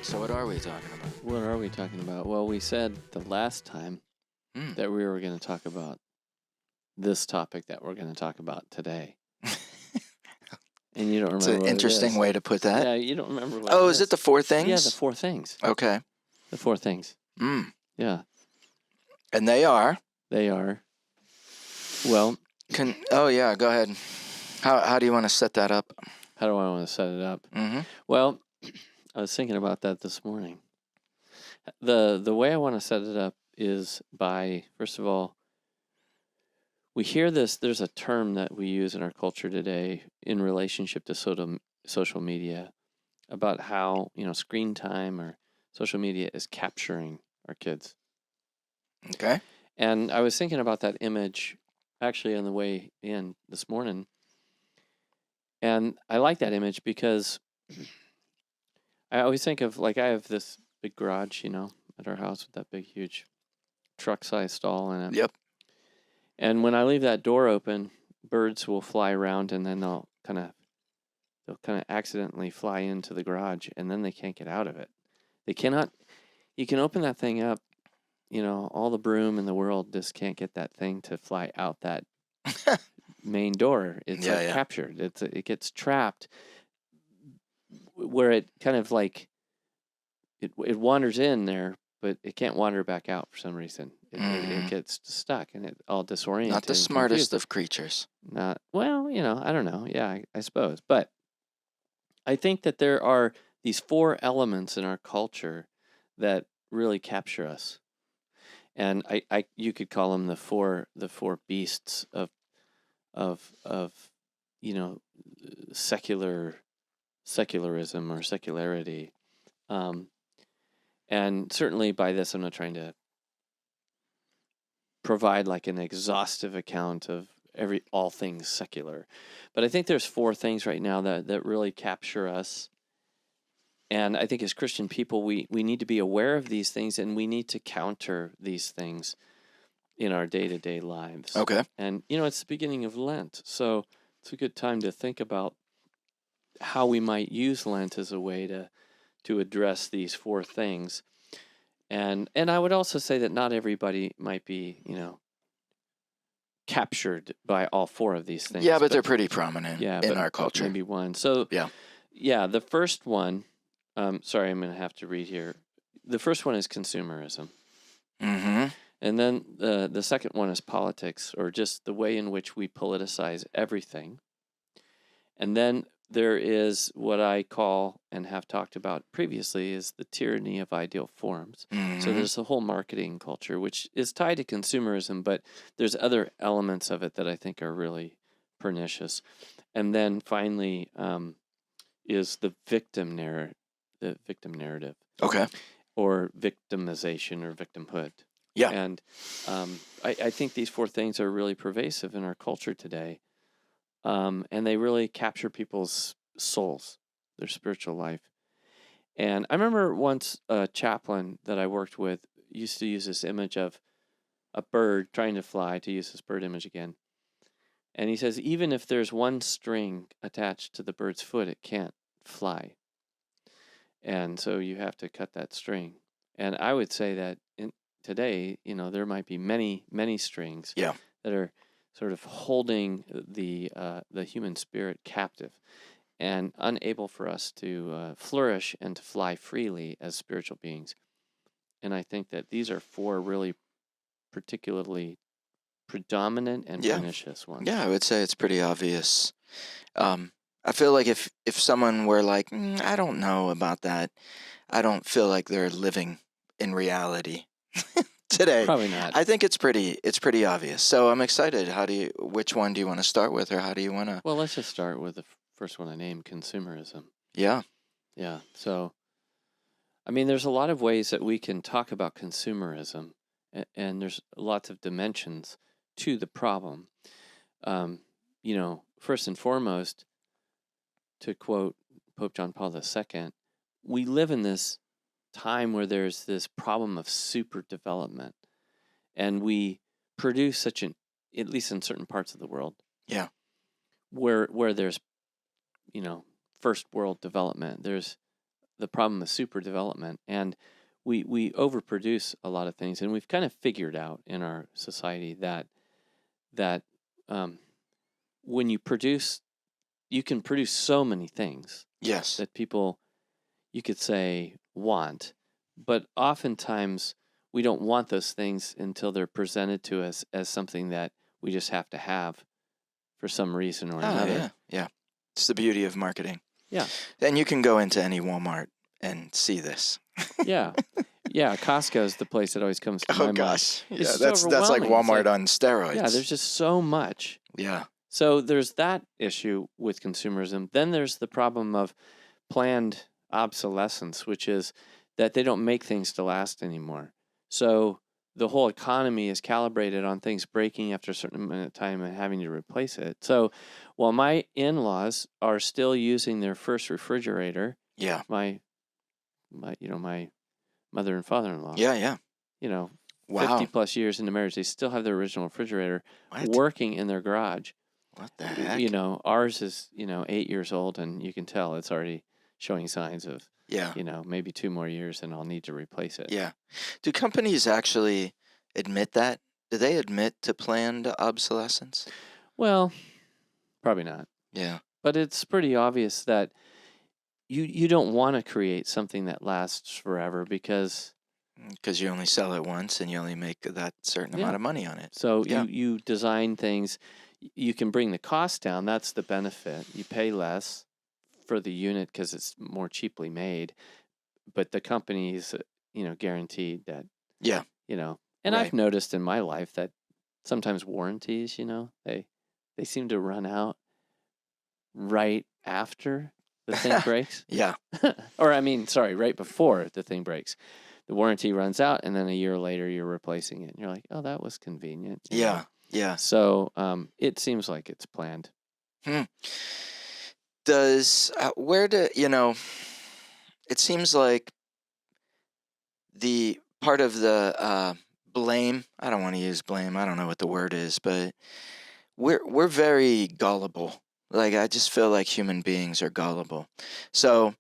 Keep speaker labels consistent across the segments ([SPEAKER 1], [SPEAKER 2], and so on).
[SPEAKER 1] So what are we talking about?
[SPEAKER 2] What are we talking about? Well, we said the last time that we were going to talk about this topic that we're going to talk about today. And you don't remember
[SPEAKER 1] It's an
[SPEAKER 2] what
[SPEAKER 1] interesting
[SPEAKER 2] it is.
[SPEAKER 1] way to put that.
[SPEAKER 2] Yeah, you don't remember what
[SPEAKER 1] Oh,
[SPEAKER 2] it
[SPEAKER 1] is it the four things?
[SPEAKER 2] Yeah, the four things.
[SPEAKER 1] Okay.
[SPEAKER 2] The four things. Yeah.
[SPEAKER 1] And they are?
[SPEAKER 2] They are. Well.
[SPEAKER 1] Oh, yeah, go ahead. How do you want to set that up?
[SPEAKER 2] How do I want to set it up?
[SPEAKER 1] Mm-hmm.
[SPEAKER 2] Well, I was thinking about that this morning. The way I want to set it up is by, first of all, we hear this, there's a term that we use in our culture today in relationship to social media about how, screen time or social media is capturing our kids.
[SPEAKER 1] Okay.
[SPEAKER 2] And I was thinking about that image actually on the way in this morning. And I like that image because I always think of, I have this big garage, at our house with that big, huge truck-sized stall in it.
[SPEAKER 1] Yep.
[SPEAKER 2] And when I leave that door open, birds will fly around, and then they'll kind of accidentally fly into the garage, and then they can't get out of it. They cannot. You can open that thing up, all the broom in the world just can't get that thing to fly out that main door. It's captured. It gets trapped where it kind of it wanders in there, but it can't wander back out for some reason. It gets stuck and it all disoriented.
[SPEAKER 1] Not the smartest of creatures.
[SPEAKER 2] I don't know. Yeah, I suppose. But I think that there are these four elements in our culture that really capture us. And you could call them the four beasts of secularism or secularity. And certainly by this, I'm not trying to provide an exhaustive account of all things secular. But I think there's four things right now that really capture us. And I think as Christian people, we need to be aware of these things, and we need to counter these things in our day-to-day lives.
[SPEAKER 1] Okay.
[SPEAKER 2] And, it's the beginning of Lent, so it's a good time to think about how we might use Lent as a way to address these four things. And I would also say that not everybody might be, captured by all four of these things.
[SPEAKER 1] Yeah, but they're pretty prominent in our culture.
[SPEAKER 2] Maybe one. So, the first one, sorry, I'm going to have to read here. The first one is consumerism.
[SPEAKER 1] Mm-hmm.
[SPEAKER 2] And then the second one is politics, or just the way in which we politicize everything. And then there is what I call, and have talked about previously, is the tyranny of ideal forms.
[SPEAKER 1] Mm-hmm.
[SPEAKER 2] So there's the whole marketing culture, which is tied to consumerism, but there's other elements of it that I think are really pernicious. And then finally is the victim narrative.
[SPEAKER 1] Okay.
[SPEAKER 2] Or victimization or victimhood.
[SPEAKER 1] Yeah.
[SPEAKER 2] And I think these four things are really pervasive in our culture today. And they really capture people's souls, their spiritual life. And I remember once a chaplain that I worked with used to use this image of a bird trying to fly, to use this bird image again. And he says, even if there's one string attached to the bird's foot, it can't fly. And so you have to cut that string. And I would say that today, there might be many, many strings that are sort of holding the human spirit captive and unable for us to flourish and to fly freely as spiritual beings. And I think that these are four really particularly predominant and pernicious ones.
[SPEAKER 1] Yeah, I would say it's pretty obvious. I feel like if someone were like, I don't know about that, I don't feel like they're living in reality today.
[SPEAKER 2] Probably not.
[SPEAKER 1] I think it's pretty obvious. So I'm excited. Which one do you want to start with, or how do you want to?
[SPEAKER 2] Well, let's just start with the first one I named, consumerism.
[SPEAKER 1] Yeah.
[SPEAKER 2] Yeah. So, there's a lot of ways that we can talk about consumerism, and there's lots of dimensions to the problem. First and foremost, to quote Pope John Paul II, we live in this time where there's this problem of super development, and we produce at least in certain parts of the world, where there's first world development, there's the problem of super development, and we overproduce a lot of things, and we've kind of figured out in our society that when you can produce so many things
[SPEAKER 1] Yes.
[SPEAKER 2] that people, you could say, want, but oftentimes we don't want those things until they're presented to us as something that we just have to have for some reason or another.
[SPEAKER 1] Yeah, yeah. It's the beauty of marketing.
[SPEAKER 2] Yeah.
[SPEAKER 1] And you can go into any Walmart and see this.
[SPEAKER 2] Yeah. Yeah, Costco is the place that always comes to my mind.
[SPEAKER 1] Gosh.
[SPEAKER 2] It's
[SPEAKER 1] Yeah,
[SPEAKER 2] just
[SPEAKER 1] that's like
[SPEAKER 2] overwhelming. It's
[SPEAKER 1] Walmart
[SPEAKER 2] like,
[SPEAKER 1] on steroids.
[SPEAKER 2] yeah, there's just so much.
[SPEAKER 1] Yeah.
[SPEAKER 2] So there's that issue with consumerism. Then there's the problem of planned obsolescence, which is that they don't make things to last anymore. So the whole economy is calibrated on things breaking after a certain amount of time and having to replace it. So while my in-laws are still using their first refrigerator,
[SPEAKER 1] Yeah.
[SPEAKER 2] my mother and father-in-law,
[SPEAKER 1] Yeah.
[SPEAKER 2] 50 plus years into marriage, they still have their original refrigerator
[SPEAKER 1] What?
[SPEAKER 2] working in their garage.
[SPEAKER 1] What the heck?
[SPEAKER 2] Ours is, 8 years old, and you can tell it's already showing signs of,
[SPEAKER 1] Yeah.
[SPEAKER 2] maybe 2 more years and I'll need to replace it.
[SPEAKER 1] Yeah. Do companies actually admit that? Do they admit to planned obsolescence?
[SPEAKER 2] Well, probably not.
[SPEAKER 1] Yeah.
[SPEAKER 2] But it's pretty obvious that you don't want to create something that lasts forever because
[SPEAKER 1] you only sell it once and you only make that certain amount of money on it.
[SPEAKER 2] So
[SPEAKER 1] Yeah.
[SPEAKER 2] you design things, you can bring the cost down. That's the benefit. You pay less for the unit because it's more cheaply made, but the company's guaranteed that.
[SPEAKER 1] Yeah.
[SPEAKER 2] And I've
[SPEAKER 1] Right.
[SPEAKER 2] noticed in my life that sometimes warranties, they seem to run out right after the thing breaks.
[SPEAKER 1] Yeah.
[SPEAKER 2] Or right before the thing breaks. The warranty runs out, and then a year later you're replacing it. And you're like, oh, that was convenient.
[SPEAKER 1] Yeah. Yeah.
[SPEAKER 2] So it seems like it's planned.
[SPEAKER 1] Does it seems like the part of the blame, I don't want to use blame, I don't know what the word is, but we're very gullible. Like, I just feel like human beings are gullible. So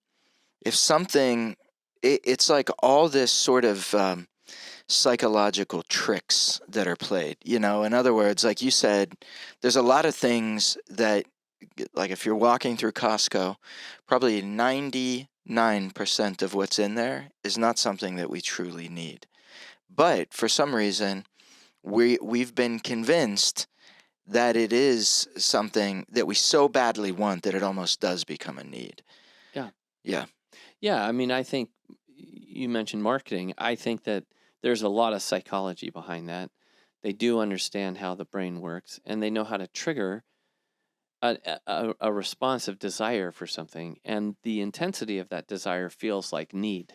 [SPEAKER 1] if something, it's like all this sort of psychological tricks that are played. In other words, like you said, there's a lot of things that, like if you're walking through Costco, probably 99% of what's in there is not something that we truly need. But for some reason, we've been convinced that it is something that we so badly want that it almost does become a need.
[SPEAKER 2] Yeah.
[SPEAKER 1] Yeah.
[SPEAKER 2] Yeah, I think you mentioned marketing. I think that there's a lot of psychology behind that. They do understand how the brain works, and they know how to trigger a responsive desire for something, and the intensity of that desire feels like need.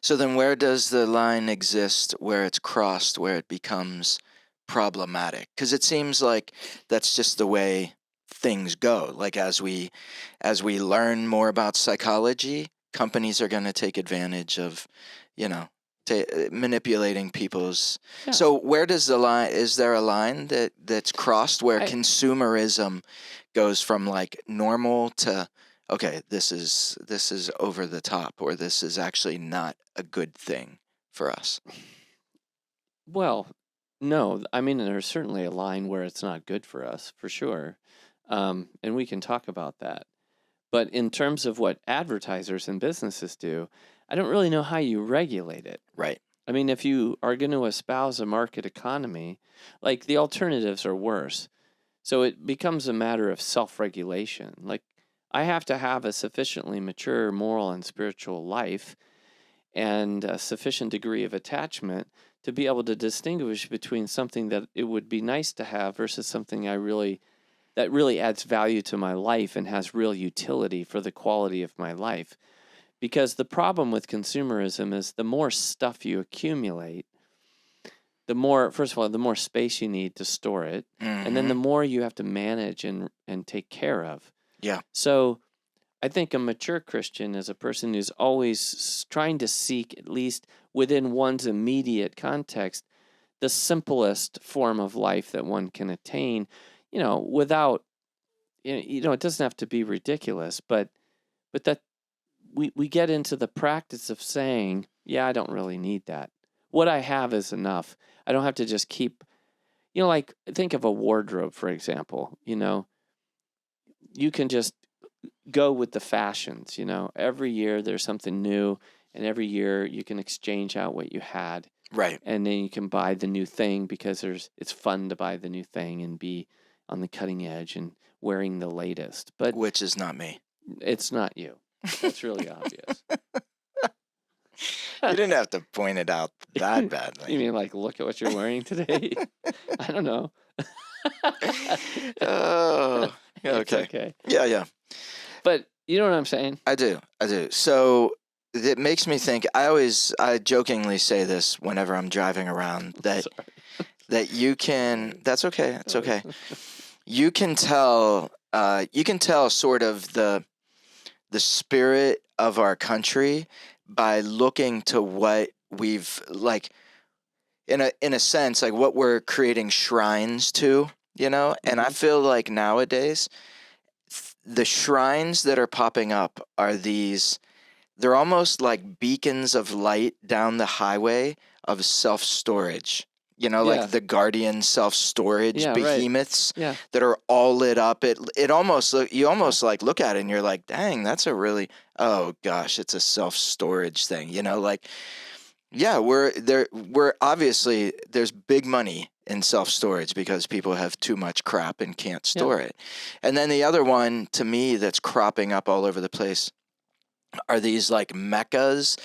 [SPEAKER 1] So then where does the line exist where it's crossed, where it becomes problematic? Because it seems like that's just the way things go. Like as we learn more about psychology, companies are going to take advantage of, manipulating people's.
[SPEAKER 2] Yeah.
[SPEAKER 1] So where does the line? Is there a line that's crossed where consumerism goes from like normal to, okay, this is over the top, or this is actually not a good thing for us?
[SPEAKER 2] Well, no, there's certainly a line where it's not good for us, for sure. And we can talk about that. But in terms of what advertisers and businesses do, I don't really know how you regulate it.
[SPEAKER 1] Right.
[SPEAKER 2] If you are going to espouse a market economy, like the alternatives are worse. So it becomes a matter of self-regulation. Like I have to have a sufficiently mature moral and spiritual life and a sufficient degree of attachment to be able to distinguish between something that it would be nice to have versus something that really adds value to my life and has real utility for the quality of my life. Because the problem with consumerism is the more stuff you accumulate, the more space you need to store it, and then the more you have to manage and take care of.
[SPEAKER 1] Yeah.
[SPEAKER 2] So I think a mature Christian is a person who's always trying to seek, at least within one's immediate context, the simplest form of life that one can attain, without, it doesn't have to be ridiculous, but that we get into the practice of saying, yeah, I don't really need that. What I have is enough. I don't have to just keep, like think of a wardrobe, for example. You can just go with the fashions. Every year there's something new, and every year you can exchange out what you had.
[SPEAKER 1] Right.
[SPEAKER 2] And then you can buy the new thing because it's fun to buy the new thing and be on the cutting edge and wearing the latest. But
[SPEAKER 1] Which is not me.
[SPEAKER 2] it's not you. That's really obvious.
[SPEAKER 1] You didn't have to point it out that badly.
[SPEAKER 2] You mean like, look at what you're wearing today? I don't know.
[SPEAKER 1] Oh,
[SPEAKER 2] It's
[SPEAKER 1] okay.
[SPEAKER 2] okay.
[SPEAKER 1] Yeah.
[SPEAKER 2] But you know what I'm saying?
[SPEAKER 1] I do. So it makes me think. I jokingly say this whenever I'm driving around that you can. That's okay. It's okay. You can tell. You can tell sort of the spirit of our country by looking to what we've like in a sense, like what we're creating shrines to. And I feel like nowadays the shrines that are popping up are they're almost like beacons of light down the highway of self-storage. Like the Guardian self-storage
[SPEAKER 2] Yeah, right.
[SPEAKER 1] behemoths
[SPEAKER 2] Yeah.
[SPEAKER 1] that are all lit up. You almost like look at it and you're like, dang, that's a really, oh gosh, it's a self-storage thing. Yeah, we're obviously there's big money in self-storage because people have too much crap and can't store it. And then the other one to me that's cropping up all over the place are these like meccas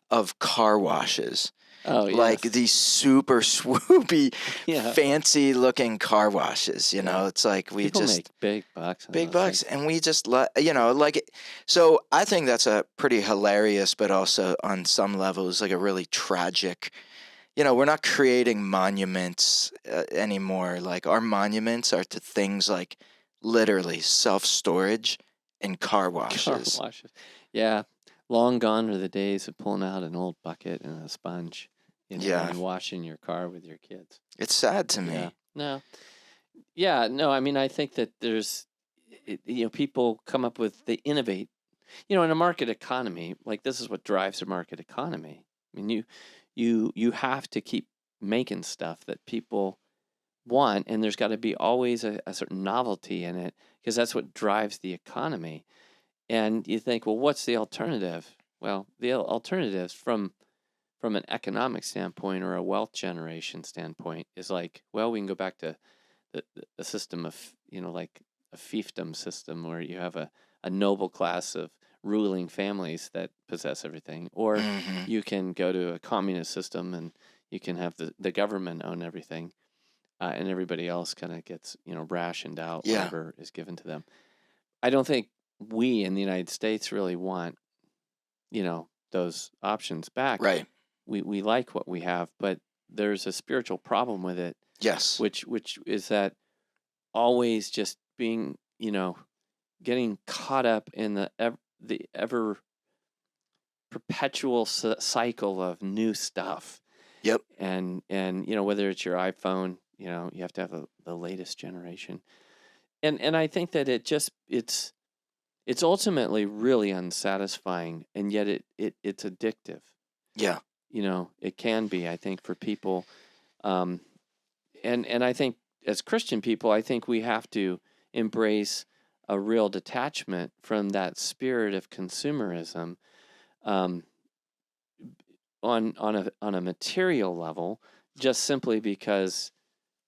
[SPEAKER 1] of car washes.
[SPEAKER 2] Oh,
[SPEAKER 1] like
[SPEAKER 2] yes.
[SPEAKER 1] these super swoopy, fancy looking car washes. It's like we
[SPEAKER 2] People
[SPEAKER 1] just
[SPEAKER 2] make big bucks.
[SPEAKER 1] Big bucks, and we just so I think that's a pretty hilarious, but also on some levels like a really tragic. We're not creating monuments anymore. Like our monuments are to things like literally self-storage and car washes.
[SPEAKER 2] Yeah. Long gone are the days of pulling out an old bucket and a sponge, and washing your car with your kids.
[SPEAKER 1] It's sad to me.
[SPEAKER 2] Yeah. No. Yeah. No. I mean, I think that there's, people come up with, they innovate. In a market economy, like this is what drives a market economy. I mean, you have to keep making stuff that people want, and there's got to be always a certain novelty in it because that's what drives the economy. And you think, well, what's the alternative? Well, the alternatives from an economic standpoint or a wealth generation standpoint is like, well, we can go back to the system of, like a fiefdom system where you have a noble class of ruling families that possess everything. Or you can go to a communist system and you can have the government own everything, and everybody else kind of gets, rationed out, whatever is given to them. I don't think we in the United States really want, those options back.
[SPEAKER 1] Right.
[SPEAKER 2] We like what we have, but there's a spiritual problem with it.
[SPEAKER 1] Yes.
[SPEAKER 2] Which is that always just being, getting caught up in the ever perpetual cycle of new stuff.
[SPEAKER 1] Yep.
[SPEAKER 2] And whether it's your iPhone, you have to have the latest generation. And I think that it's ultimately really unsatisfying, and yet it's addictive.
[SPEAKER 1] Yeah.
[SPEAKER 2] It can be, I think, for people. And I think as Christian people, I think we have to embrace a real detachment from that spirit of consumerism, on a material level, just simply because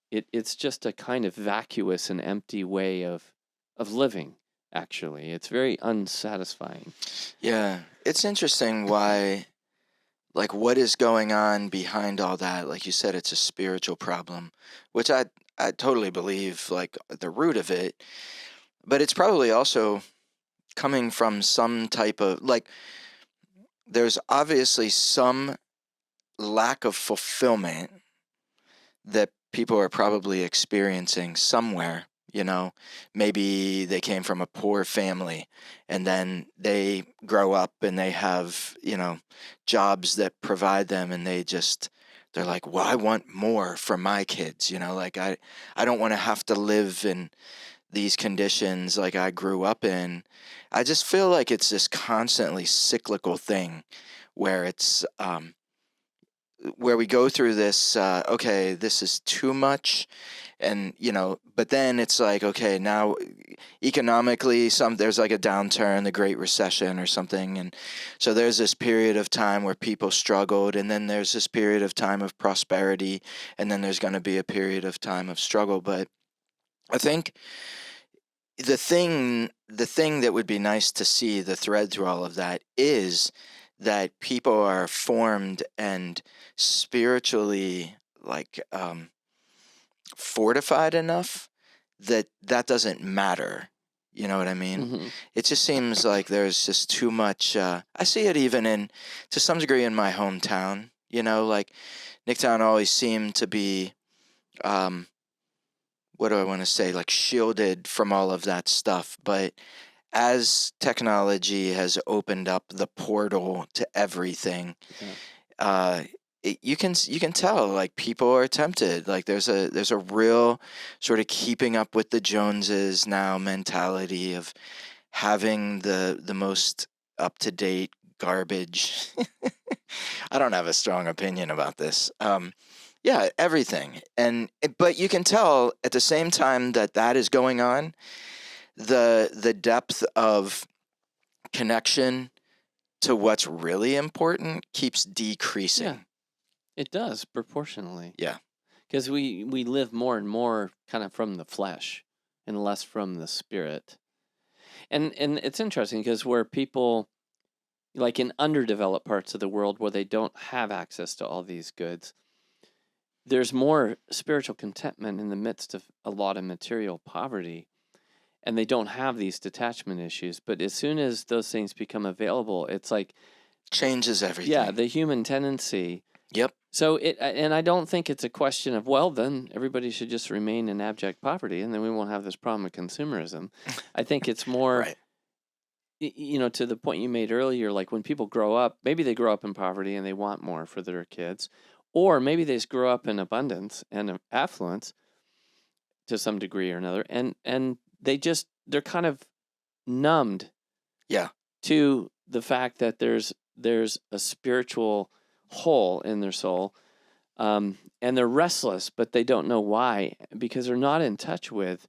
[SPEAKER 2] it's just a kind of vacuous and empty way of living. Actually, it's very unsatisfying.
[SPEAKER 1] Yeah, it's interesting why, like, what is going on behind all that? Like you said, it's a spiritual problem, which I totally believe, like, the root of it. But it's probably also coming from some type of, like, there's obviously some lack of fulfillment that people are probably experiencing somewhere. Maybe they came from a poor family and then they grow up and they have, jobs that provide them, and they're like, well, I want more for my kids, like I don't want to have to live in these conditions like I grew up in, I just feel like it's this constantly cyclical thing where it's where we go through this, okay, this is too much, and but then it's like, okay, now economically there's like a downturn, the Great Recession or something, and so there's this period of time where people struggled, and then there's this period of time of prosperity, and then there's going to be a period of time of struggle. But I think the thing that would be nice to see, the thread through all of that, is that people are formed and spiritually like fortified enough that that doesn't matter. You know what I mean?
[SPEAKER 2] Mm-hmm.
[SPEAKER 1] It just seems like there's just too much. I see it even to some degree in my hometown. Like Nicktown always seemed to be, what do I want to say, like shielded from all of that stuff. But as technology has opened up the portal to everything,
[SPEAKER 2] Yeah.
[SPEAKER 1] you can tell like people are tempted. Like there's a real sort of keeping up with the Joneses now mentality of having the most up to date garbage. I don't have a strong opinion about this. Yeah, everything, but you can tell at the same time that that is going on, the depth of connection to what's really important keeps decreasing.
[SPEAKER 2] Yeah, it does proportionally.
[SPEAKER 1] Yeah.
[SPEAKER 2] Because we live more and more kind of from the flesh and less from the spirit. And it's interesting because where people, like in underdeveloped parts of the world where they don't have access to all these goods, there's more spiritual contentment in the midst of a lot of material poverty, and they don't have these detachment issues. But as soon as those things become available, it's like
[SPEAKER 1] Changes everything.
[SPEAKER 2] yeah, the human tendency.
[SPEAKER 1] Yep.
[SPEAKER 2] So and I don't think it's a question of, well, then everybody should just remain in abject poverty and then we won't have this problem of consumerism. I think it's more,
[SPEAKER 1] Right.
[SPEAKER 2] To the point you made earlier, like when people grow up, maybe they grow up in poverty and they want more for their kids, or maybe they just grow up in abundance and affluence to some degree or another, and they're kind of numbed
[SPEAKER 1] Yeah.
[SPEAKER 2] to the fact that there's a spiritual hole in their soul, and they're restless, but they don't know why, because they're not in touch with,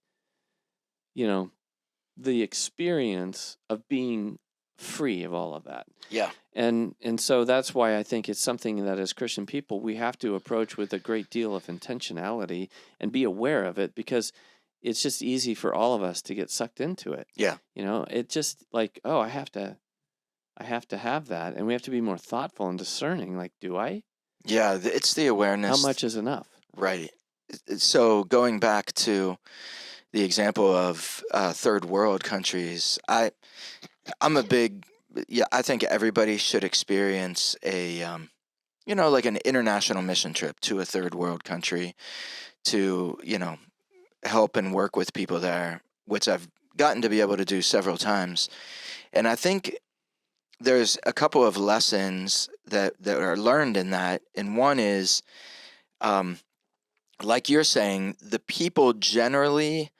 [SPEAKER 2] the experience of being free of all of that.
[SPEAKER 1] Yeah.
[SPEAKER 2] And so that's why I think it's something that as Christian people we have to approach with a great deal of intentionality and be aware of it, because it's just easy for all of us to get sucked into it.
[SPEAKER 1] Yeah.
[SPEAKER 2] It just like, oh, I have to have that, and we have to be more thoughtful and discerning. Like, do I?
[SPEAKER 1] Yeah. It's the awareness.
[SPEAKER 2] How much is enough?
[SPEAKER 1] Right. So going back to the example of third world countries, I'm a big, yeah, I think everybody should experience a, like an international mission trip to a third world country to, help and work with people there, which I've gotten to be able to do several times. And I think there's a couple of lessons that are learned in that. And one is, like you're saying, the people generally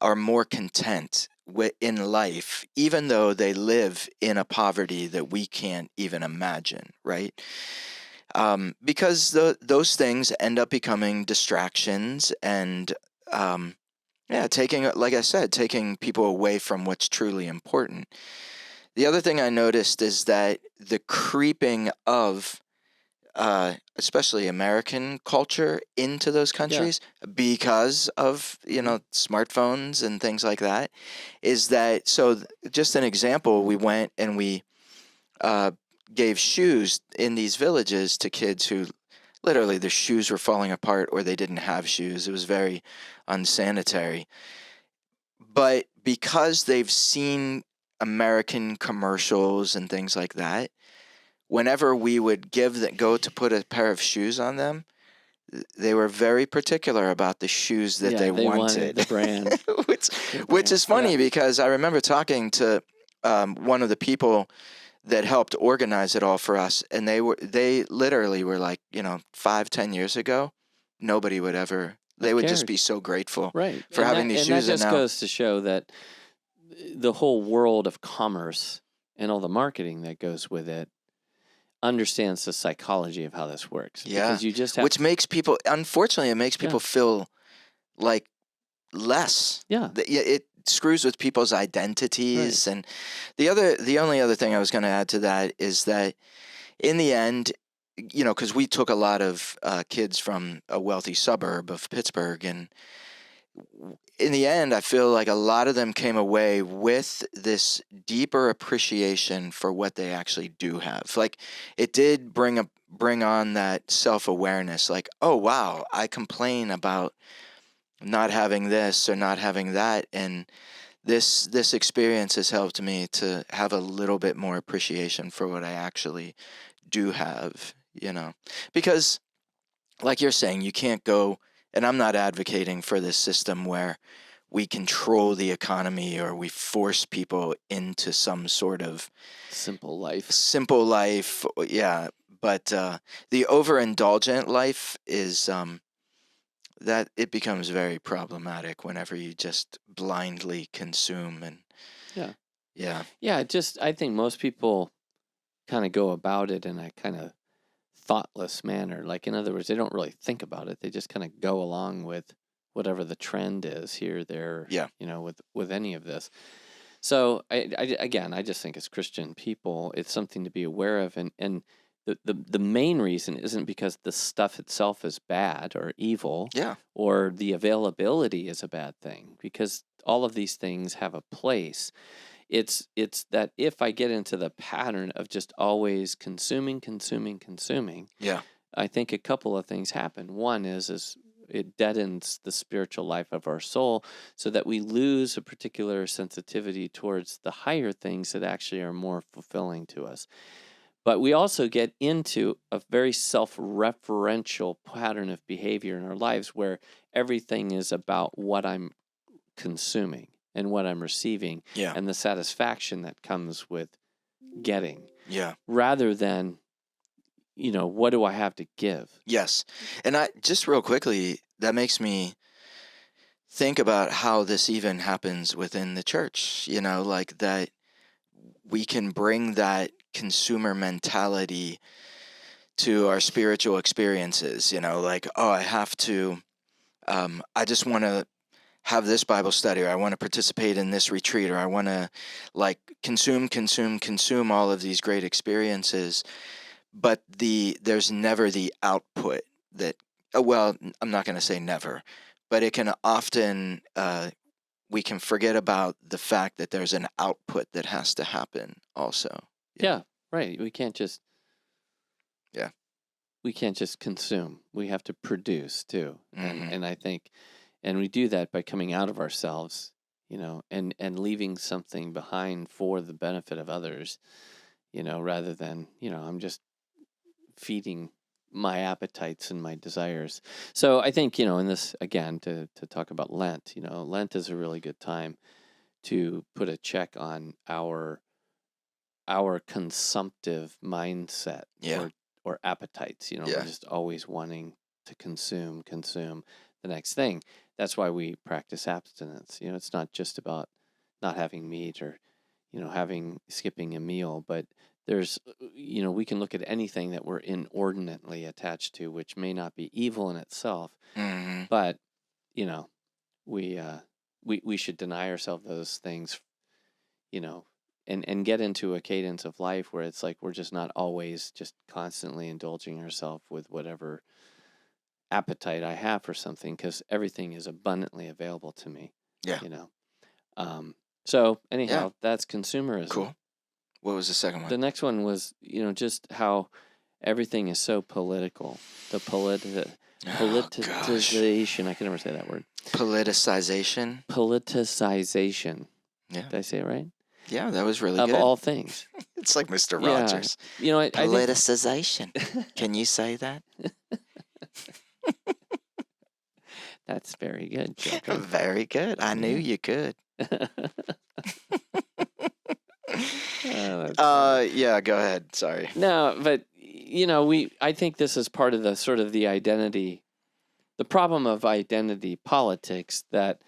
[SPEAKER 1] are more content in life, even though they live in a poverty that we can't even imagine, right? Because those things end up becoming distractions and, like I said, taking people away from what's truly important. The other thing I noticed is that the creeping of especially American culture into those countries because of smartphones and things like that, is that just an example, we went and we gave shoes in these villages to kids who literally their shoes were falling apart or they didn't have shoes. It was very unsanitary. But because they've seen American commercials and things like that, whenever we would go to put a pair of shoes on them, they were very particular about the shoes that they wanted.
[SPEAKER 2] The brand.
[SPEAKER 1] which is funny because I remember talking to one of the people that helped organize it all for us, and they literally were like, 5-10 years ago, nobody would ever They
[SPEAKER 2] Who
[SPEAKER 1] would just
[SPEAKER 2] cares?
[SPEAKER 1] be so grateful
[SPEAKER 2] Right.
[SPEAKER 1] for having these
[SPEAKER 2] And that
[SPEAKER 1] shoes. And
[SPEAKER 2] just
[SPEAKER 1] now,
[SPEAKER 2] goes to show that the whole world of commerce and all the marketing that goes with it understands the psychology of how this works.
[SPEAKER 1] yeah,
[SPEAKER 2] Because you just have
[SPEAKER 1] which makes people, unfortunately, it makes
[SPEAKER 2] Yeah.
[SPEAKER 1] people feel like less.
[SPEAKER 2] Yeah.
[SPEAKER 1] It screws with people's identities. And the only other thing I was going to add to that is that in the end, because we took a lot of kids from a wealthy suburb of Pittsburgh, and in the end, I feel like a lot of them came away with this deeper appreciation for what they actually do have. Like, it did bring on that self-awareness. Like, oh wow, I complain about not having this or not having that, and this experience has helped me to have a little bit more appreciation for what I actually do have. Because like you're saying, you can't go, and I'm not advocating for this system where we control the economy or we force people into some sort of
[SPEAKER 2] simple life.
[SPEAKER 1] Yeah. But the overindulgent life is that it becomes very problematic whenever you just blindly consume. And
[SPEAKER 2] Yeah.
[SPEAKER 1] yeah,
[SPEAKER 2] I think most people kind of go about it in a kind of thoughtless manner. Like, in other words, they don't really think about it. They just kind of go along with whatever the trend is here, there,
[SPEAKER 1] Yeah.
[SPEAKER 2] with any of this. So I just think as Christian people, it's something to be aware of. And the main reason isn't because the stuff itself is bad or evil,
[SPEAKER 1] Yeah.
[SPEAKER 2] or the availability is a bad thing, because all of these things have a place. It's that if I get into the pattern of just always consuming,
[SPEAKER 1] Yeah.
[SPEAKER 2] I think a couple of things happen. One is it deadens the spiritual life of our soul, so that we lose a particular sensitivity towards the higher things that actually are more fulfilling to us. But we also get into a very self-referential pattern of behavior in our lives where everything is about what I'm consuming and what I'm receiving,
[SPEAKER 1] Yeah.
[SPEAKER 2] and the satisfaction that comes with getting,
[SPEAKER 1] Yeah.
[SPEAKER 2] rather than, what do I have to give?
[SPEAKER 1] Yes. And I just real quickly, that makes me think about how this even happens within the church, like that we can bring that consumer mentality to our spiritual experiences, like, oh, I have to, I just want to have this Bible study, or I want to participate in this retreat, or I want to like consume all of these great experiences. But there's never the output that, well, I'm not going to say never, but it can often, we can forget about the fact that there's an output that has to happen also.
[SPEAKER 2] Yeah, right. We can't just
[SPEAKER 1] Yeah.
[SPEAKER 2] we can't just consume. We have to produce too.
[SPEAKER 1] Mhm.
[SPEAKER 2] And I think, and we do that by coming out of ourselves, and leaving something behind for the benefit of others, rather than, I'm just feeding my appetites and my desires. So I think, in this, again, to talk about Lent, Lent is a really good time to put a check on our consumptive mindset,
[SPEAKER 1] Yeah.
[SPEAKER 2] or appetites.
[SPEAKER 1] Yeah.
[SPEAKER 2] We're just always wanting to consume the next thing. That's why we practice abstinence. It's not just about not having meat, or skipping a meal, but there's, we can look at anything that we're inordinately attached to, which may not be evil in itself,
[SPEAKER 1] Mhm.
[SPEAKER 2] but we should deny ourselves those things, and get into a cadence of life where it's like we're just not always just constantly indulging ourselves with whatever appetite I have for something, because everything is abundantly available to me.
[SPEAKER 1] Yeah.
[SPEAKER 2] So anyhow, that's consumerism.
[SPEAKER 1] Cool. What was the second one?
[SPEAKER 2] The next one was, just how everything is so political. The politicization. I can never say that word.
[SPEAKER 1] Politicization.
[SPEAKER 2] Politicization.
[SPEAKER 1] Yeah.
[SPEAKER 2] Did I say it right?
[SPEAKER 1] Yeah, that was really
[SPEAKER 2] Of
[SPEAKER 1] good.
[SPEAKER 2] all things.
[SPEAKER 1] It's like Mr.
[SPEAKER 2] Yeah.
[SPEAKER 1] Rogers.
[SPEAKER 2] I think
[SPEAKER 1] Politicization. Can you say that?
[SPEAKER 2] that's very good, children.
[SPEAKER 1] Very good. I knew you could. Yeah, go ahead. Sorry.
[SPEAKER 2] No, but I think this is part of the sort of the identity the problem of identity politics, that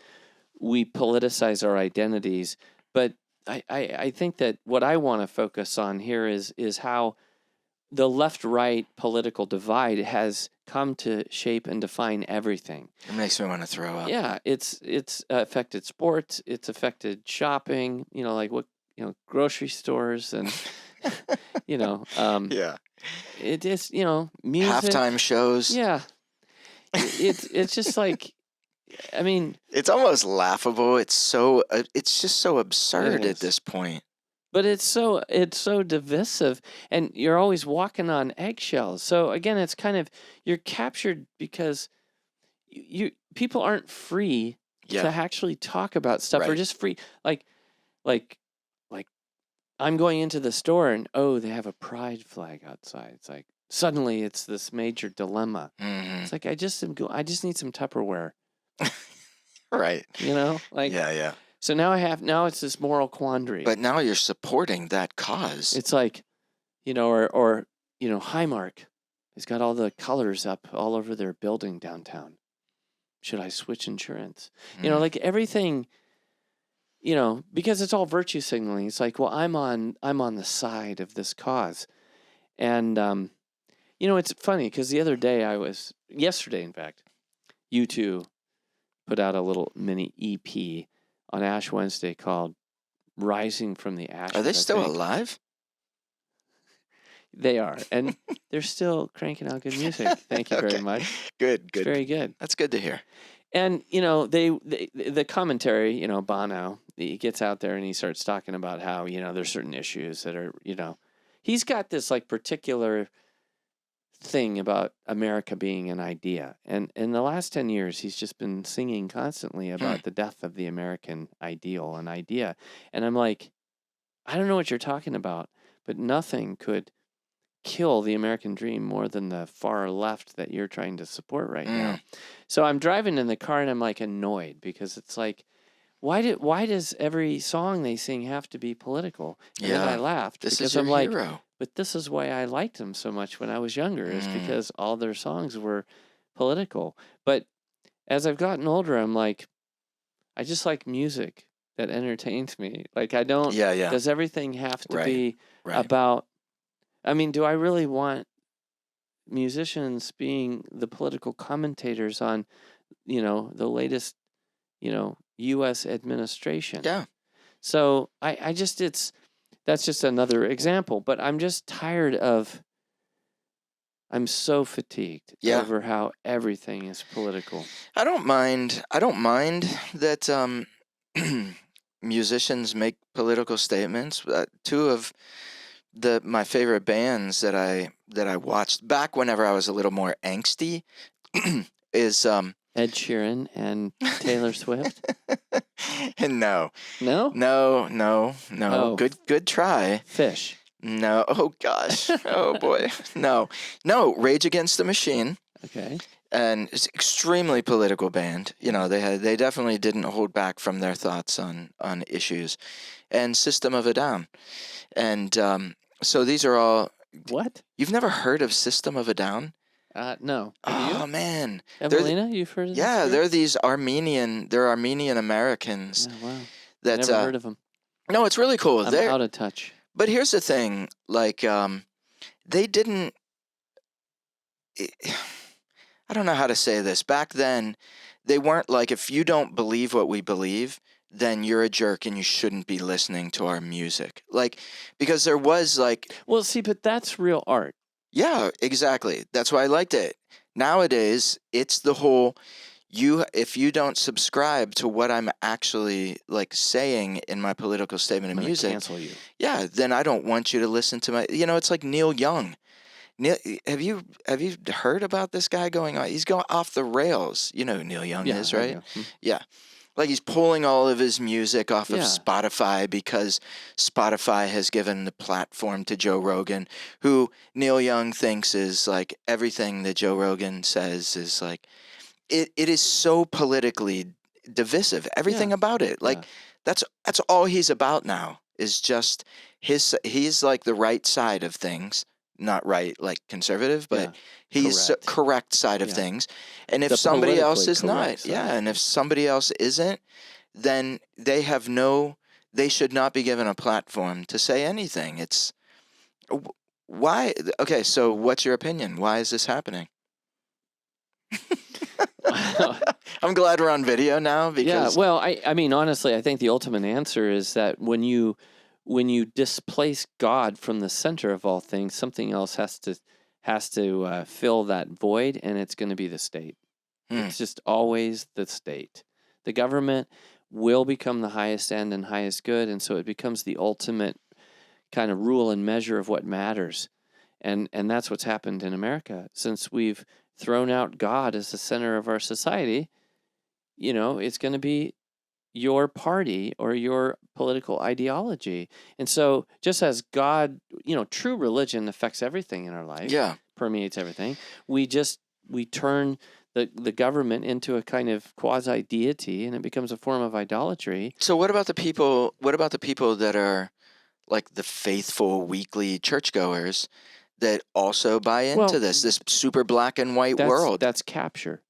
[SPEAKER 2] we politicize our identities. But I think that what I want to focus on here is how the left-right political divide has come to shape and define everything.
[SPEAKER 1] It makes me want to throw up.
[SPEAKER 2] Yeah, it's affected sports. It's affected shopping. Like grocery stores and
[SPEAKER 1] Yeah.
[SPEAKER 2] it is music.
[SPEAKER 1] Halftime shows.
[SPEAKER 2] Yeah, it's just like, I mean,
[SPEAKER 1] it's almost laughable. It's just so absurd at this point.
[SPEAKER 2] But it's so divisive, and you're always walking on eggshells. So again, it's kind of, you're captured because people aren't free to actually talk about stuff. Or just free, like I'm going into the store and they have a pride flag outside. It's like suddenly it's this major dilemma.
[SPEAKER 1] Mm-hmm.
[SPEAKER 2] It's like I just need some Tupperware.
[SPEAKER 1] Right.
[SPEAKER 2] Yeah. So now it's this moral quandary.
[SPEAKER 1] But now you're supporting that cause.
[SPEAKER 2] It's like, or Highmark has got all the colors up all over their building downtown. Should I switch insurance? Like everything, because it's all virtue signaling. It's like, well, I'm on the side of this cause. And, it's funny because the other day yesterday, in fact, U2 put out a little mini EP on Ash Wednesday called Rising from the Ashes.
[SPEAKER 1] Are they still alive?
[SPEAKER 2] They are. And they're still cranking out good music. Thank you very much.
[SPEAKER 1] Good.
[SPEAKER 2] It's very good.
[SPEAKER 1] That's good to hear.
[SPEAKER 2] And, the commentary, Bono, he gets out there and he starts talking about how, there's certain issues that are, he's got this like particular thing about America being an idea. And in the last 10 years, he's just been singing constantly about the death of the American ideal and idea. And I'm like, I don't know what you're talking about, but nothing could kill the American dream more than the far left that you're trying to support right now. So I'm driving in the car and I'm like annoyed because it's like, why does every song they sing have to be political? And then I laughed because I'm like, but this is why I liked them so much when I was younger, is because all their songs were political. But as I've gotten older, I'm like, I just like music that entertains me. Like I don't, does everything have to be about, I mean, do I really want musicians being the political commentators on, the latest, U.S. administration?
[SPEAKER 1] Yeah.
[SPEAKER 2] So that's just another example, but I'm just tired of, I'm so fatigued over how everything is political.
[SPEAKER 1] I don't mind that musicians make political statements. Two of my favorite bands that I watched back whenever I was a little more angsty is
[SPEAKER 2] Ed Sheeran and Taylor Swift.
[SPEAKER 1] No.
[SPEAKER 2] Oh.
[SPEAKER 1] Good try.
[SPEAKER 2] Fish.
[SPEAKER 1] No. Oh gosh. Oh boy. No. Rage Against the Machine.
[SPEAKER 2] Okay.
[SPEAKER 1] And it's an extremely political band. They definitely didn't hold back from their thoughts on issues. And System of a Down. And so these are all.
[SPEAKER 2] What?
[SPEAKER 1] You've never heard of System of a Down?
[SPEAKER 2] No.
[SPEAKER 1] Oh man.
[SPEAKER 2] Evelina, you've heard of this?
[SPEAKER 1] Yeah, they're these Armenian Americans.
[SPEAKER 2] Oh, wow.
[SPEAKER 1] That
[SPEAKER 2] never heard of them.
[SPEAKER 1] No, it's really cool.
[SPEAKER 2] I'm out of touch.
[SPEAKER 1] But here's the thing, like they didn't I don't know how to say this. Back then, they weren't like, if you don't believe what we believe, then you're a jerk and you shouldn't be listening to our music. Like, because there was like...
[SPEAKER 2] Well, see, but that's real art.
[SPEAKER 1] Yeah, exactly. That's why I liked it. Nowadays, it's the whole, if you don't subscribe to what I'm actually like saying in my political statement of music,
[SPEAKER 2] cancel you.
[SPEAKER 1] Yeah, then I don't want you to listen to my, it's like Neil Young. Have you heard about this guy going on? He's going off the rails. You know who Neil Young is, right? Yeah. Like he's pulling all of his music off of Spotify because Spotify has given the platform to Joe Rogan, who Neil Young thinks is like everything that Joe Rogan says is like, it is so politically divisive. Everything about it. Like that's all he's about now is just he's like the right side of things. not right like conservative, but
[SPEAKER 2] Yeah.
[SPEAKER 1] he's
[SPEAKER 2] Correct.
[SPEAKER 1] correct side of
[SPEAKER 2] Yeah.
[SPEAKER 1] things. And if
[SPEAKER 2] The
[SPEAKER 1] somebody else
[SPEAKER 2] politically
[SPEAKER 1] is
[SPEAKER 2] correct
[SPEAKER 1] not, yeah,
[SPEAKER 2] side.
[SPEAKER 1] and if somebody else isn't, then they should not be given a platform to say anything. It's why. Okay, so what's your opinion? Why is this happening? I'm glad we're on video now
[SPEAKER 2] Yeah,
[SPEAKER 1] because
[SPEAKER 2] well, I mean, honestly, I think the ultimate answer is that when you displace God from the center of all things, something else has to fill that void, and it's going to be the state. It's just always the state. The government will become the highest end and highest good, and so it becomes the ultimate kind of rule and measure of what matters. And that's what's happened in America since we've thrown out God as the center of our society. You know, it's going to be your party or your political ideology. And so just as God, you know, true religion affects everything in our life,
[SPEAKER 1] yeah.
[SPEAKER 2] permeates everything, we turn the government into a kind of quasi deity, and it becomes a form of idolatry.
[SPEAKER 1] So what about the people that are like the faithful weekly churchgoers that also buy into
[SPEAKER 2] Well,
[SPEAKER 1] this super black and white world?
[SPEAKER 2] That's capture.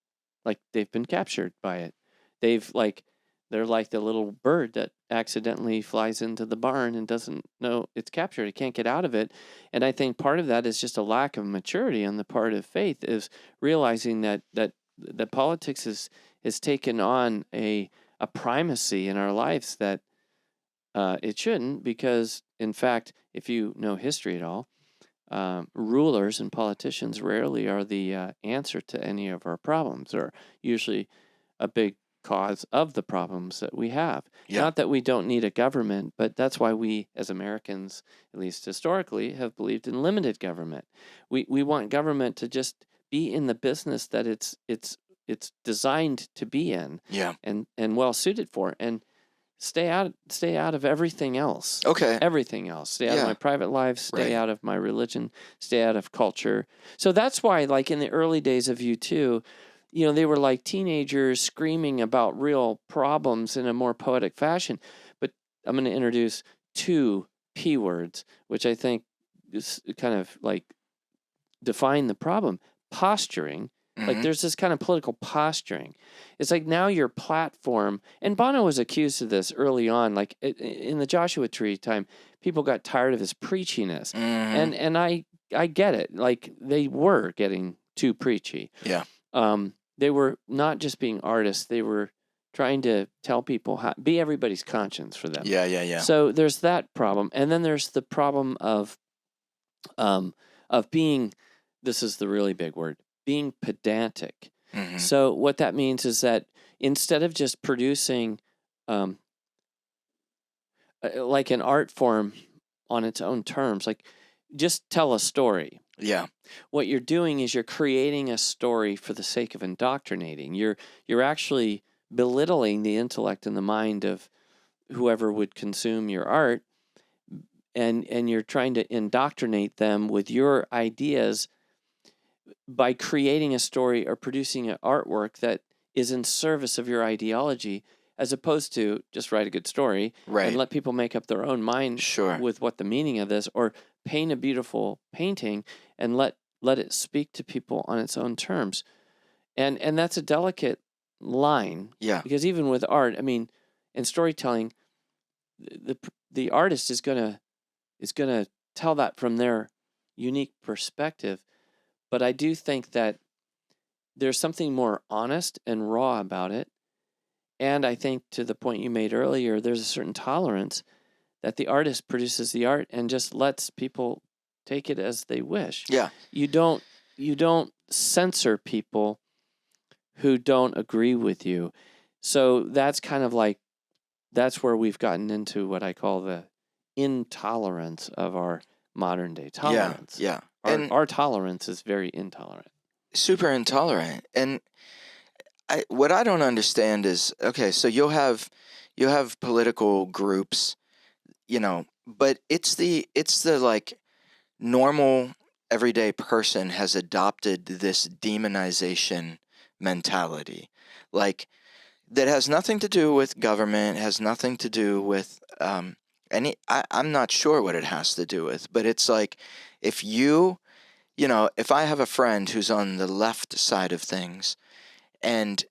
[SPEAKER 2] Like they've been captured by it. They're like the little bird that accidentally flies into the barn and doesn't know it's captured. It can't get out of it. And I think part of that is just a lack of maturity on the part of faith, is realizing that politics is taken on a primacy in our lives that it shouldn't, because in fact, if you know history at all, rulers and politicians rarely are the answer to any of our problems, or usually a big cause of the problems that we have.
[SPEAKER 1] Yeah.
[SPEAKER 2] Not that we don't need a government, but that's why we, as Americans, at least historically, have believed in limited government. We want government to just be in the business that it's designed to be in,
[SPEAKER 1] Yeah.
[SPEAKER 2] and well suited for, and stay out of everything else.
[SPEAKER 1] Okay.
[SPEAKER 2] Everything else. Stay out of
[SPEAKER 1] Yeah.
[SPEAKER 2] my private life, stay
[SPEAKER 1] Right.
[SPEAKER 2] out of my religion, stay out of culture. So that's why, like in the early days of U2, you know, they were like teenagers screaming about real problems in a more poetic fashion. But I'm going to introduce two P words, which I think is kind of like define the problem. Posturing. Like
[SPEAKER 1] Mhm.
[SPEAKER 2] there's this kind of political posturing. It's like now your platform, and Bono was accused of this early on, like in the Joshua Tree time, people got tired of his preachiness.
[SPEAKER 1] Mhm.
[SPEAKER 2] And I get it. Like they were getting too preachy.
[SPEAKER 1] Yeah.
[SPEAKER 2] They were not just being artists, they were trying to tell people how be everybody's conscience for them.
[SPEAKER 1] Yeah. Yeah. Yeah.
[SPEAKER 2] So there's that problem. And then there's the problem of being, this is the really big word, being pedantic.
[SPEAKER 1] Mhm.
[SPEAKER 2] So what that means is that instead of just producing like an art form on its own terms, like just tell a story.
[SPEAKER 1] Yeah.
[SPEAKER 2] What you're doing is you're creating a story for the sake of indoctrinating. You're actually belittling the intellect and the mind of whoever would consume your art, and you're trying to indoctrinate them with your ideas by creating a story or producing an artwork that is in service of your ideology, as opposed to just write a good story
[SPEAKER 1] Right.
[SPEAKER 2] and let people make up their own mind
[SPEAKER 1] Sure.
[SPEAKER 2] with what the meaning of this, or paint a beautiful painting and let it speak to people on its own terms. And that's a delicate line,
[SPEAKER 1] Yeah.
[SPEAKER 2] because even with art, I mean, in storytelling, the artist is gonna tell that from their unique perspective. But I do think that there's something more honest and raw about it. And I think, to the point you made earlier, there's a certain tolerance that the artist produces the art and just lets people take it as they wish.
[SPEAKER 1] Yeah.
[SPEAKER 2] You don't censor people who don't agree with you. So that's kind of like, that's where we've gotten into what I call the intolerance of our modern day tolerance.
[SPEAKER 1] Yeah. Yeah.
[SPEAKER 2] Our tolerance is very intolerant.
[SPEAKER 1] Super intolerant. And what I don't understand is, okay, so you'll have political groups, you know, but it's the like normal everyday person has adopted this demonization mentality, like that has nothing to do with government, has nothing to do with And I'm not sure what it has to do with, but it's like if if I have a friend who's on the left side of things, and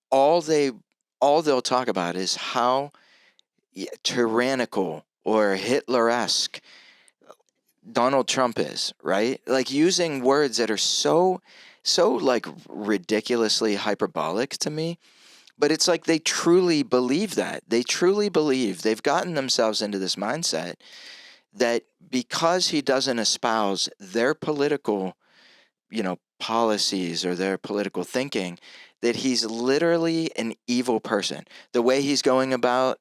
[SPEAKER 1] all they'll talk about is how tyrannical or Hitler-esque Donald Trump is, right? Like using words that are so like ridiculously hyperbolic to me. But it's like they truly believe that. They truly believe they've gotten themselves into this mindset that because he doesn't espouse their political, policies or their political thinking, that he's literally an evil person. The way he's going about,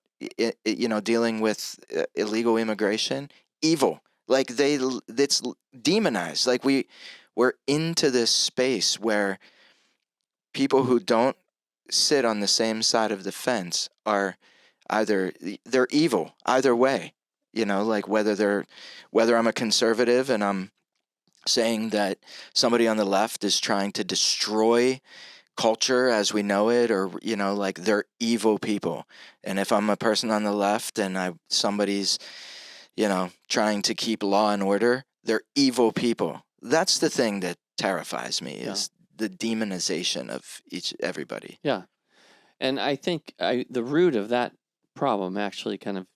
[SPEAKER 1] dealing with illegal immigration, evil. Like it's demonized. Like we're into this space where people who don't sit on the same side of the fence are they're evil either way. Like whether I'm a conservative and I'm saying that somebody on the left is trying to destroy culture as we know it, or like they're evil people. And if I'm a person on the left and somebody's trying to keep law and order, they're evil people. That's the thing that terrifies me, is the demonization of everybody.
[SPEAKER 2] Yeah. And I think the root of that problem actually kind of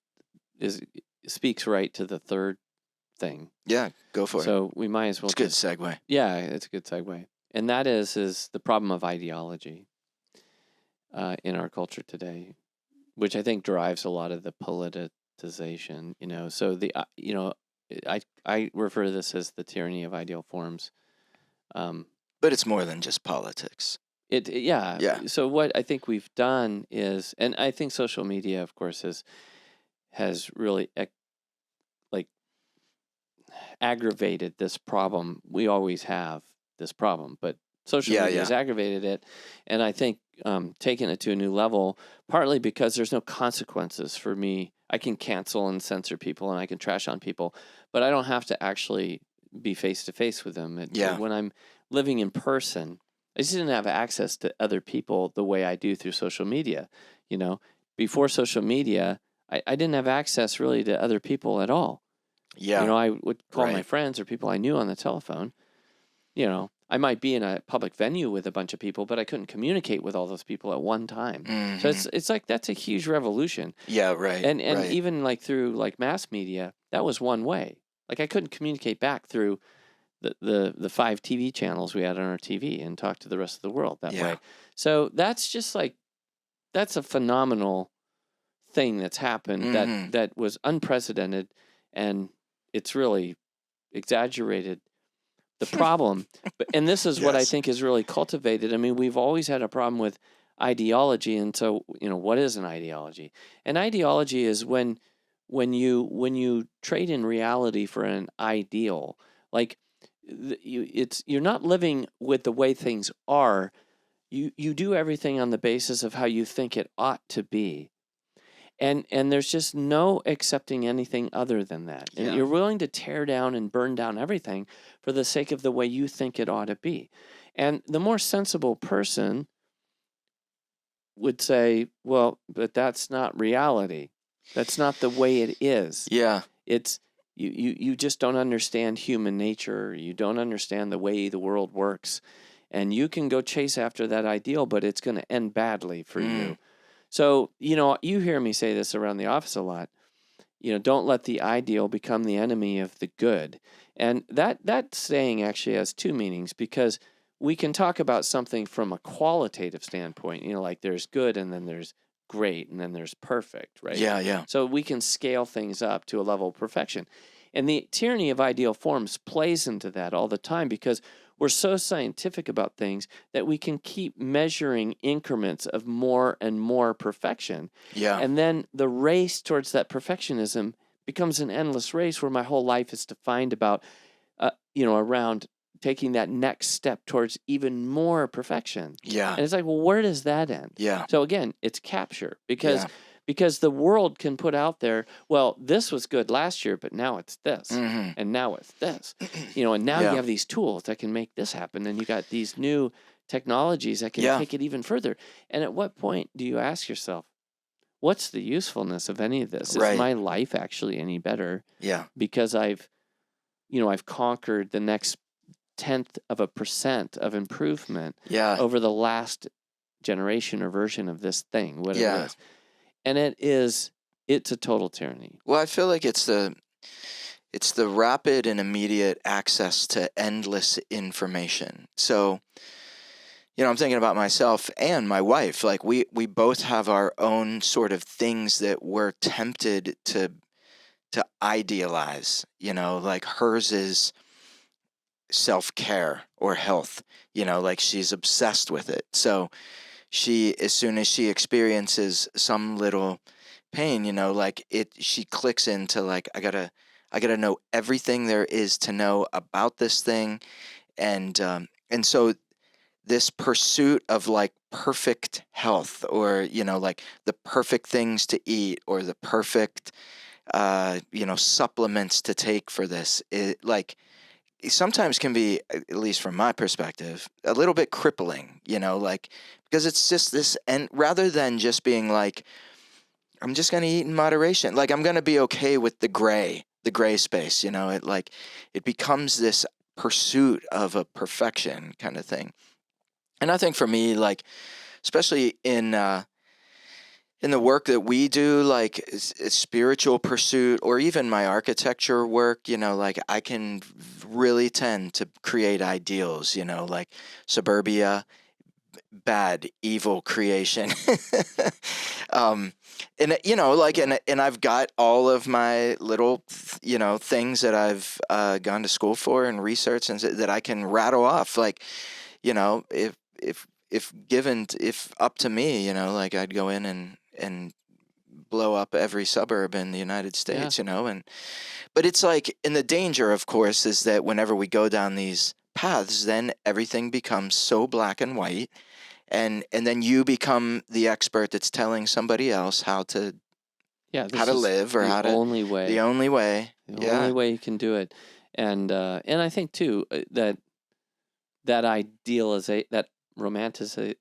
[SPEAKER 2] speaks right to the third thing.
[SPEAKER 1] Yeah, go for it.
[SPEAKER 2] So we might as well.
[SPEAKER 1] It's a good segue.
[SPEAKER 2] Yeah, it's a good segue. And that is the problem of ideology in our culture today, which I think drives a lot of the politicization. So I refer to this as the tyranny of ideal forms.
[SPEAKER 1] But it's more than just politics.
[SPEAKER 2] Yeah. So what I think we've done is, and I think social media, of course, has really aggravated this problem. We always have this problem, but social media has aggravated it, and I think taken it to a new level, partly because there's no consequences for me. I can cancel and censor people, and I can trash on people, but I don't have to actually be face-to-face with them. When I'm living in person, I just didn't have access to other people the way I do through social media. Before social media, I didn't have access really to other people at all.
[SPEAKER 1] Yeah.
[SPEAKER 2] I would call my friends or people I knew on the telephone. I might be in a public venue with a bunch of people, but I couldn't communicate with all those people at one time.
[SPEAKER 1] Mm-hmm.
[SPEAKER 2] So it's like that's a huge revolution.
[SPEAKER 1] Yeah, right.
[SPEAKER 2] And even like through like mass media, that was one way. Like I couldn't communicate back through the 5 TV channels we had on our TV and talk to the rest of the world that way. So that's just like that's a phenomenal thing that's happened that was unprecedented, and it's really exaggerated the problem. And this is what I think is really cultivated. I mean, we've always had a problem with ideology, and so what is an ideology? An ideology is when you trade in reality for an ideal. Like you're not living with the way things are. You do everything on the basis of how you think it ought to be. And there's just no accepting anything other than that. And you're willing to tear down and burn down everything for the sake of the way you think it ought to be. And the more sensible person would say, well, but that's not reality. That's not the way it is.
[SPEAKER 1] Yeah.
[SPEAKER 2] It's you just don't understand human nature. You don't understand the way the world works. And you can go chase after that ideal, but it's going to end badly for you. So, you hear me say this around the office a lot. Don't let the ideal become the enemy of the good. And that saying actually has two meanings, because we can talk about something from a qualitative standpoint, like there's good and then there's great and then there's perfect, right?
[SPEAKER 1] Yeah.
[SPEAKER 2] So we can scale things up to a level of perfection. And the tyranny of ideal forms plays into that all the time, because we're so scientific about things that we can keep measuring increments of more and more perfection.
[SPEAKER 1] Yeah.
[SPEAKER 2] And then the race towards that perfectionism becomes an endless race where my whole life is defined about, around taking that next step towards even more perfection.
[SPEAKER 1] Yeah.
[SPEAKER 2] And it's like, well, where does that end?
[SPEAKER 1] Yeah.
[SPEAKER 2] So again, it's capture, because the world can put out there, well, this was good last year, but now it's this, and now it's this, and now you have these tools that can make this happen, and you got these new technologies that can take it even further. And at what point do you ask yourself, what's the usefulness of any of this?
[SPEAKER 1] Right.
[SPEAKER 2] Is my life actually any better
[SPEAKER 1] Yeah.
[SPEAKER 2] because I've conquered the next 0.1% of improvement
[SPEAKER 1] Yeah.
[SPEAKER 2] over the last generation or version of this thing, whatever
[SPEAKER 1] Yeah.
[SPEAKER 2] it is. And it's a total tyranny.
[SPEAKER 1] Well, I feel like it's the rapid and immediate access to endless information. So, I'm thinking about myself and my wife. Like we both have our own sort of things that we're tempted to idealize. Like hers is self-care or health. Like she's obsessed with it. So as soon as she experiences some little pain, she clicks into like, I gotta know everything there is to know about this thing. And so this pursuit of like perfect health, or like the perfect things to eat, or the perfect supplements to take for this, it sometimes can be, at least from my perspective, a little bit crippling, like, because it's just this, and rather than just being like, I'm just going to eat in moderation, like I'm going to be okay with the gray space, it becomes this pursuit of a perfection kind of thing. And I think for me, like, especially in the work that we do, like spiritual pursuit, or even my architecture work, like I can really tend to create ideals, like suburbia, bad, evil creation. And like, and I've got all of my little, things that I've gone to school for and research, and that I can rattle off, like, if up to me, like I'd go in and blow up every suburb in the United States, but it's like, and the danger, of course, is that whenever we go down these paths, then everything becomes so black and white, and then you become the expert that's telling somebody else how to live, or how to,
[SPEAKER 2] the only way you can do it. And I think too that idealization, that
[SPEAKER 1] romanticization.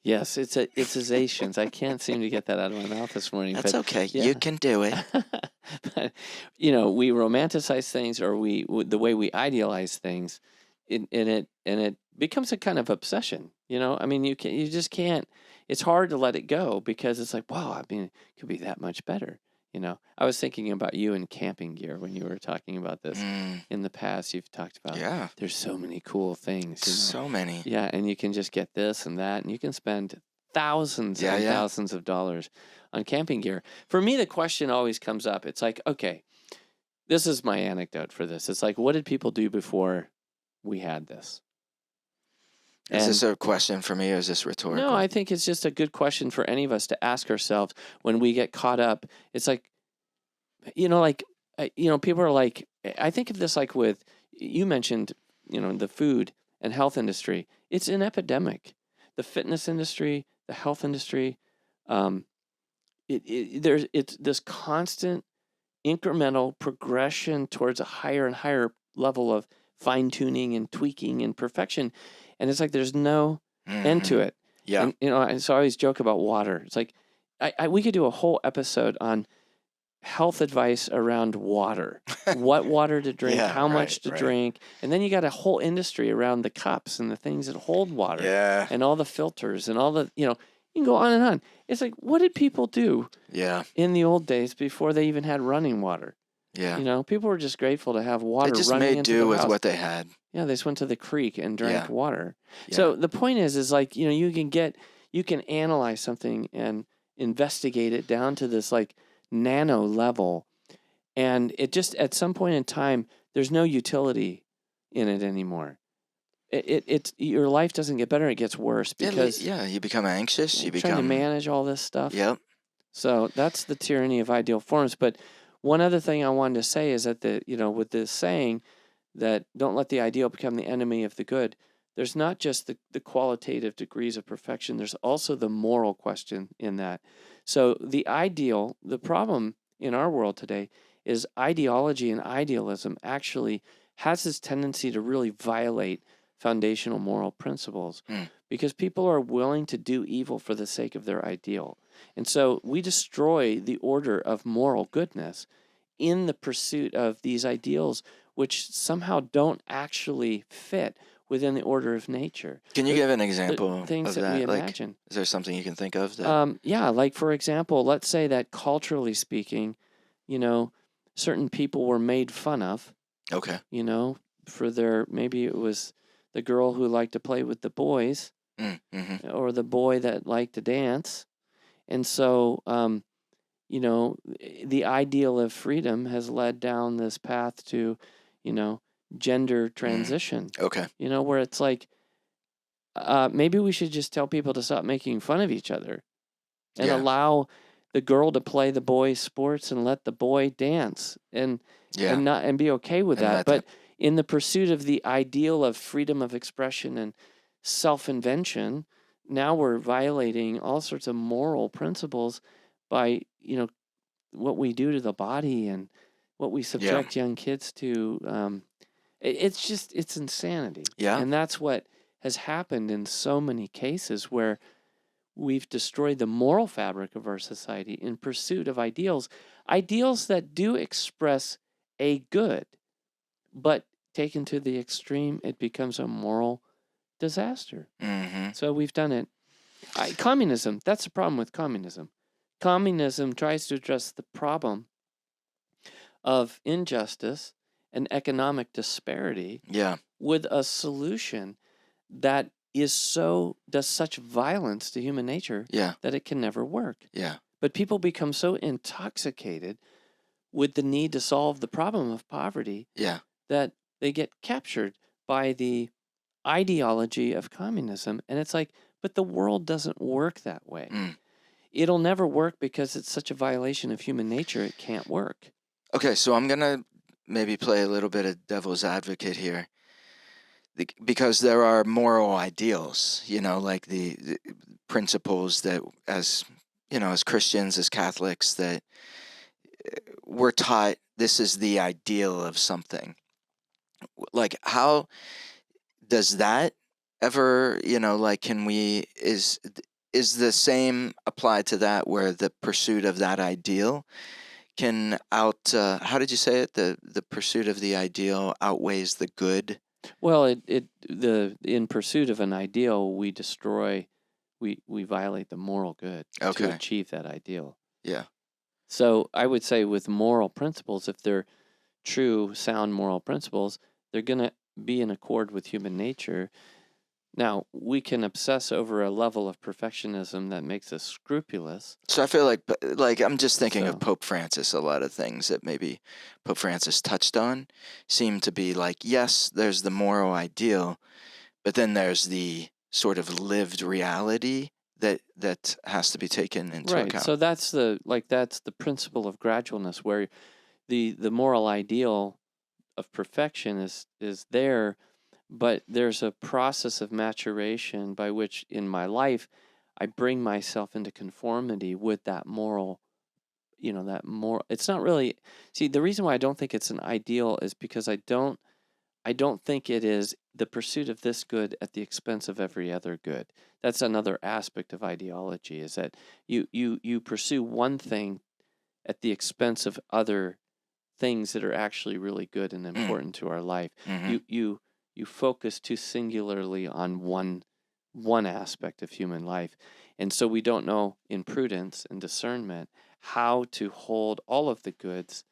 [SPEAKER 2] Yes, it's izations. I can't seem to get that out of my mouth this morning.
[SPEAKER 1] That's
[SPEAKER 2] but
[SPEAKER 1] okay.
[SPEAKER 2] yeah.
[SPEAKER 1] You can do it.
[SPEAKER 2] But, we romanticize things, or the way we idealize things, and it becomes a kind of obsession. I mean, you just can't. It's hard to let it go, because it's like, wow, I mean, it could be that much better. I was thinking about you in camping gear when you were talking about this. In the past. You've talked about, there's so many cool things.
[SPEAKER 1] So many.
[SPEAKER 2] Yeah, and you can just get this and that, and you can spend thousands and thousands of dollars on camping gear. For me, the question always comes up. It's like, okay, this is my anecdote for this. It's like, what did people do before we had this?
[SPEAKER 1] Is this a question for me, or is this rhetorical?
[SPEAKER 2] No, I think it's just a good question for any of us to ask ourselves when we get caught up. It's like, people are like, I think of this like with, you mentioned, the food and health industry. It's an epidemic. The fitness industry, the health industry, it's this constant incremental progression towards a higher and higher level of fine-tuning and tweaking and perfection. And it's like there's no end to it.
[SPEAKER 1] Yeah.
[SPEAKER 2] And so I always joke about water. It's like we could do a whole episode on health advice around water. What water to drink, how much to drink. And then you got a whole industry around the cups and the things that hold water.
[SPEAKER 1] Yeah.
[SPEAKER 2] And all the filters and all the, you can go on and on. It's like, what did people do in the old days before they even had running water?
[SPEAKER 1] Yeah.
[SPEAKER 2] People were just grateful to have water
[SPEAKER 1] They just
[SPEAKER 2] running
[SPEAKER 1] made
[SPEAKER 2] into
[SPEAKER 1] do
[SPEAKER 2] their
[SPEAKER 1] with
[SPEAKER 2] house.
[SPEAKER 1] what they had.
[SPEAKER 2] Yeah, they just went to the creek and drank water.
[SPEAKER 1] Yeah.
[SPEAKER 2] So the point is like, you can analyze something and investigate it down to this like nano level. And it just, at some point in time, there's no utility in it anymore. It's your life doesn't get better; it gets worse, because
[SPEAKER 1] you become anxious. You become
[SPEAKER 2] trying to manage all this stuff.
[SPEAKER 1] Yep.
[SPEAKER 2] So that's the tyranny of ideal forms. But one other thing I wanted to say is that with this saying that don't let the ideal become the enemy of the good, there's not just the qualitative degrees of perfection. There's also the moral question in that. So the ideal, the problem in our world today is ideology and idealism actually has this tendency to really violate foundational moral principles, because people are willing to do evil for the sake of their ideal. And so we destroy the order of moral goodness in the pursuit of these ideals, which somehow don't actually fit within the order of nature.
[SPEAKER 1] Can you give an example
[SPEAKER 2] Things
[SPEAKER 1] of
[SPEAKER 2] that we
[SPEAKER 1] that? Like,
[SPEAKER 2] imagine.
[SPEAKER 1] is there something you can think of that?
[SPEAKER 2] Yeah, like for example, let's say that culturally speaking, certain people were made fun of,
[SPEAKER 1] Okay.
[SPEAKER 2] for maybe it was the girl who liked to play with the boys
[SPEAKER 1] Mm-hmm.
[SPEAKER 2] or the boy that liked to dance. And so, the ideal of freedom has led down this path to, gender transition,
[SPEAKER 1] Okay.
[SPEAKER 2] where it's like, maybe we should just tell people to stop making fun of each other and
[SPEAKER 1] Yeah.
[SPEAKER 2] allow the girl to play the boy's sports and let the boy dance and be okay with
[SPEAKER 1] And
[SPEAKER 2] that.
[SPEAKER 1] let
[SPEAKER 2] But in the pursuit of the ideal of freedom of expression and self-invention, now we're violating all sorts of moral principles by, what we do to the body and what we subject young kids to. It's insanity.
[SPEAKER 1] Yeah.
[SPEAKER 2] And that's what has happened in so many cases where we've destroyed the moral fabric of our society in pursuit of ideals that do express a good, but taken to the extreme, it becomes a moral disaster.
[SPEAKER 1] Mm-hmm.
[SPEAKER 2] So we've done it. Communism, that's the problem with communism. Communism tries to address the problem of injustice and economic disparity with a solution that does such violence to human nature that it can never work.
[SPEAKER 1] Yeah.
[SPEAKER 2] But people become so intoxicated with the need to solve the problem of poverty that they get captured by the ideology of communism. And it's like, but the world doesn't work that way. It'll never work because it's such a violation of human nature, it can't work.
[SPEAKER 1] Okay, so I'm going to maybe play a little bit of devil's advocate here. Because there are moral ideals, like the principles that as Christians, as Catholics, that we're taught this is the ideal of something. Like, how does that ever, is the same applied to that, where the pursuit of that ideal can how did you say it? The pursuit of the ideal outweighs the good?
[SPEAKER 2] Well, in pursuit of an ideal, we violate the moral good to achieve that ideal.
[SPEAKER 1] Yeah.
[SPEAKER 2] So I would say with moral principles, if they're true, sound moral principles, they're going to be in accord with human nature. Now, we can obsess over a level of perfectionism that makes us scrupulous.
[SPEAKER 1] So I feel like I'm just thinking of Pope Francis. A lot of things that maybe Pope Francis touched on seem to be like, yes, there's the moral ideal, but then there's the sort of lived reality that has to be taken into account.
[SPEAKER 2] So that's the principle of gradualness, where the moral ideal of perfection is there, but there's a process of maturation by which in my life I bring myself into conformity with that moral, it's not really, the reason why I don't think it's an ideal is because I don't think it is the pursuit of this good at the expense of every other good. That's another aspect of ideology, is that you pursue one thing at the expense of other things that are actually really good and important to our life.
[SPEAKER 1] Mm-hmm.
[SPEAKER 2] You focus too singularly on one aspect of human life. And so we don't know in prudence and discernment how to hold all of the goods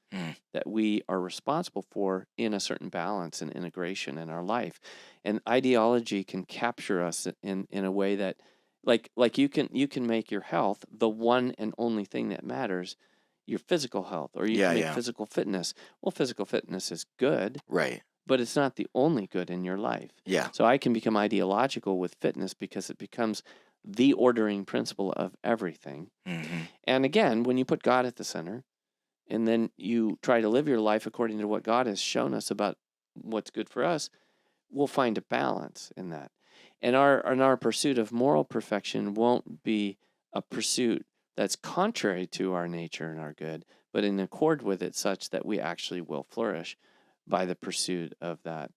[SPEAKER 2] that we are responsible for in a certain balance and integration in our life. And ideology can capture us in a way that like you can make your health the one and only thing that matters, your physical health, or you can make physical fitness. Well, physical fitness is good.
[SPEAKER 1] Right.
[SPEAKER 2] But it's not the only good in your life.
[SPEAKER 1] Yeah.
[SPEAKER 2] So I can become ideological with fitness because it becomes the ordering principle of everything.
[SPEAKER 1] Mm-hmm.
[SPEAKER 2] And again, when you put God at the center, and then you try to live your life according to what God has shown us about what's good for us, we'll find a balance in that. And our pursuit of moral perfection won't be a pursuit that's contrary to our nature and our good, but in accord with it, such that we actually will flourish by the pursuit of that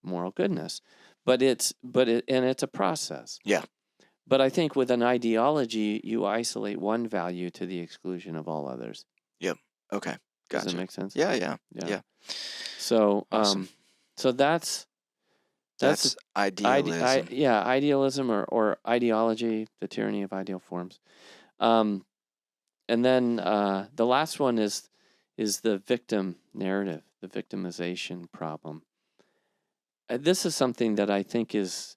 [SPEAKER 2] moral goodness. and it's a process.
[SPEAKER 1] Yeah.
[SPEAKER 2] But I think with an ideology, you isolate one value to the exclusion of all others.
[SPEAKER 1] Yep. Okay.
[SPEAKER 2] Does
[SPEAKER 1] Gotcha.
[SPEAKER 2] that make sense?
[SPEAKER 1] Yeah.
[SPEAKER 2] So,
[SPEAKER 1] Awesome.
[SPEAKER 2] so that's
[SPEAKER 1] idealism.
[SPEAKER 2] idealism or ideology, the tyranny of ideal forms. And then the last one is the victim narrative, the victimization problem. This is something that I think is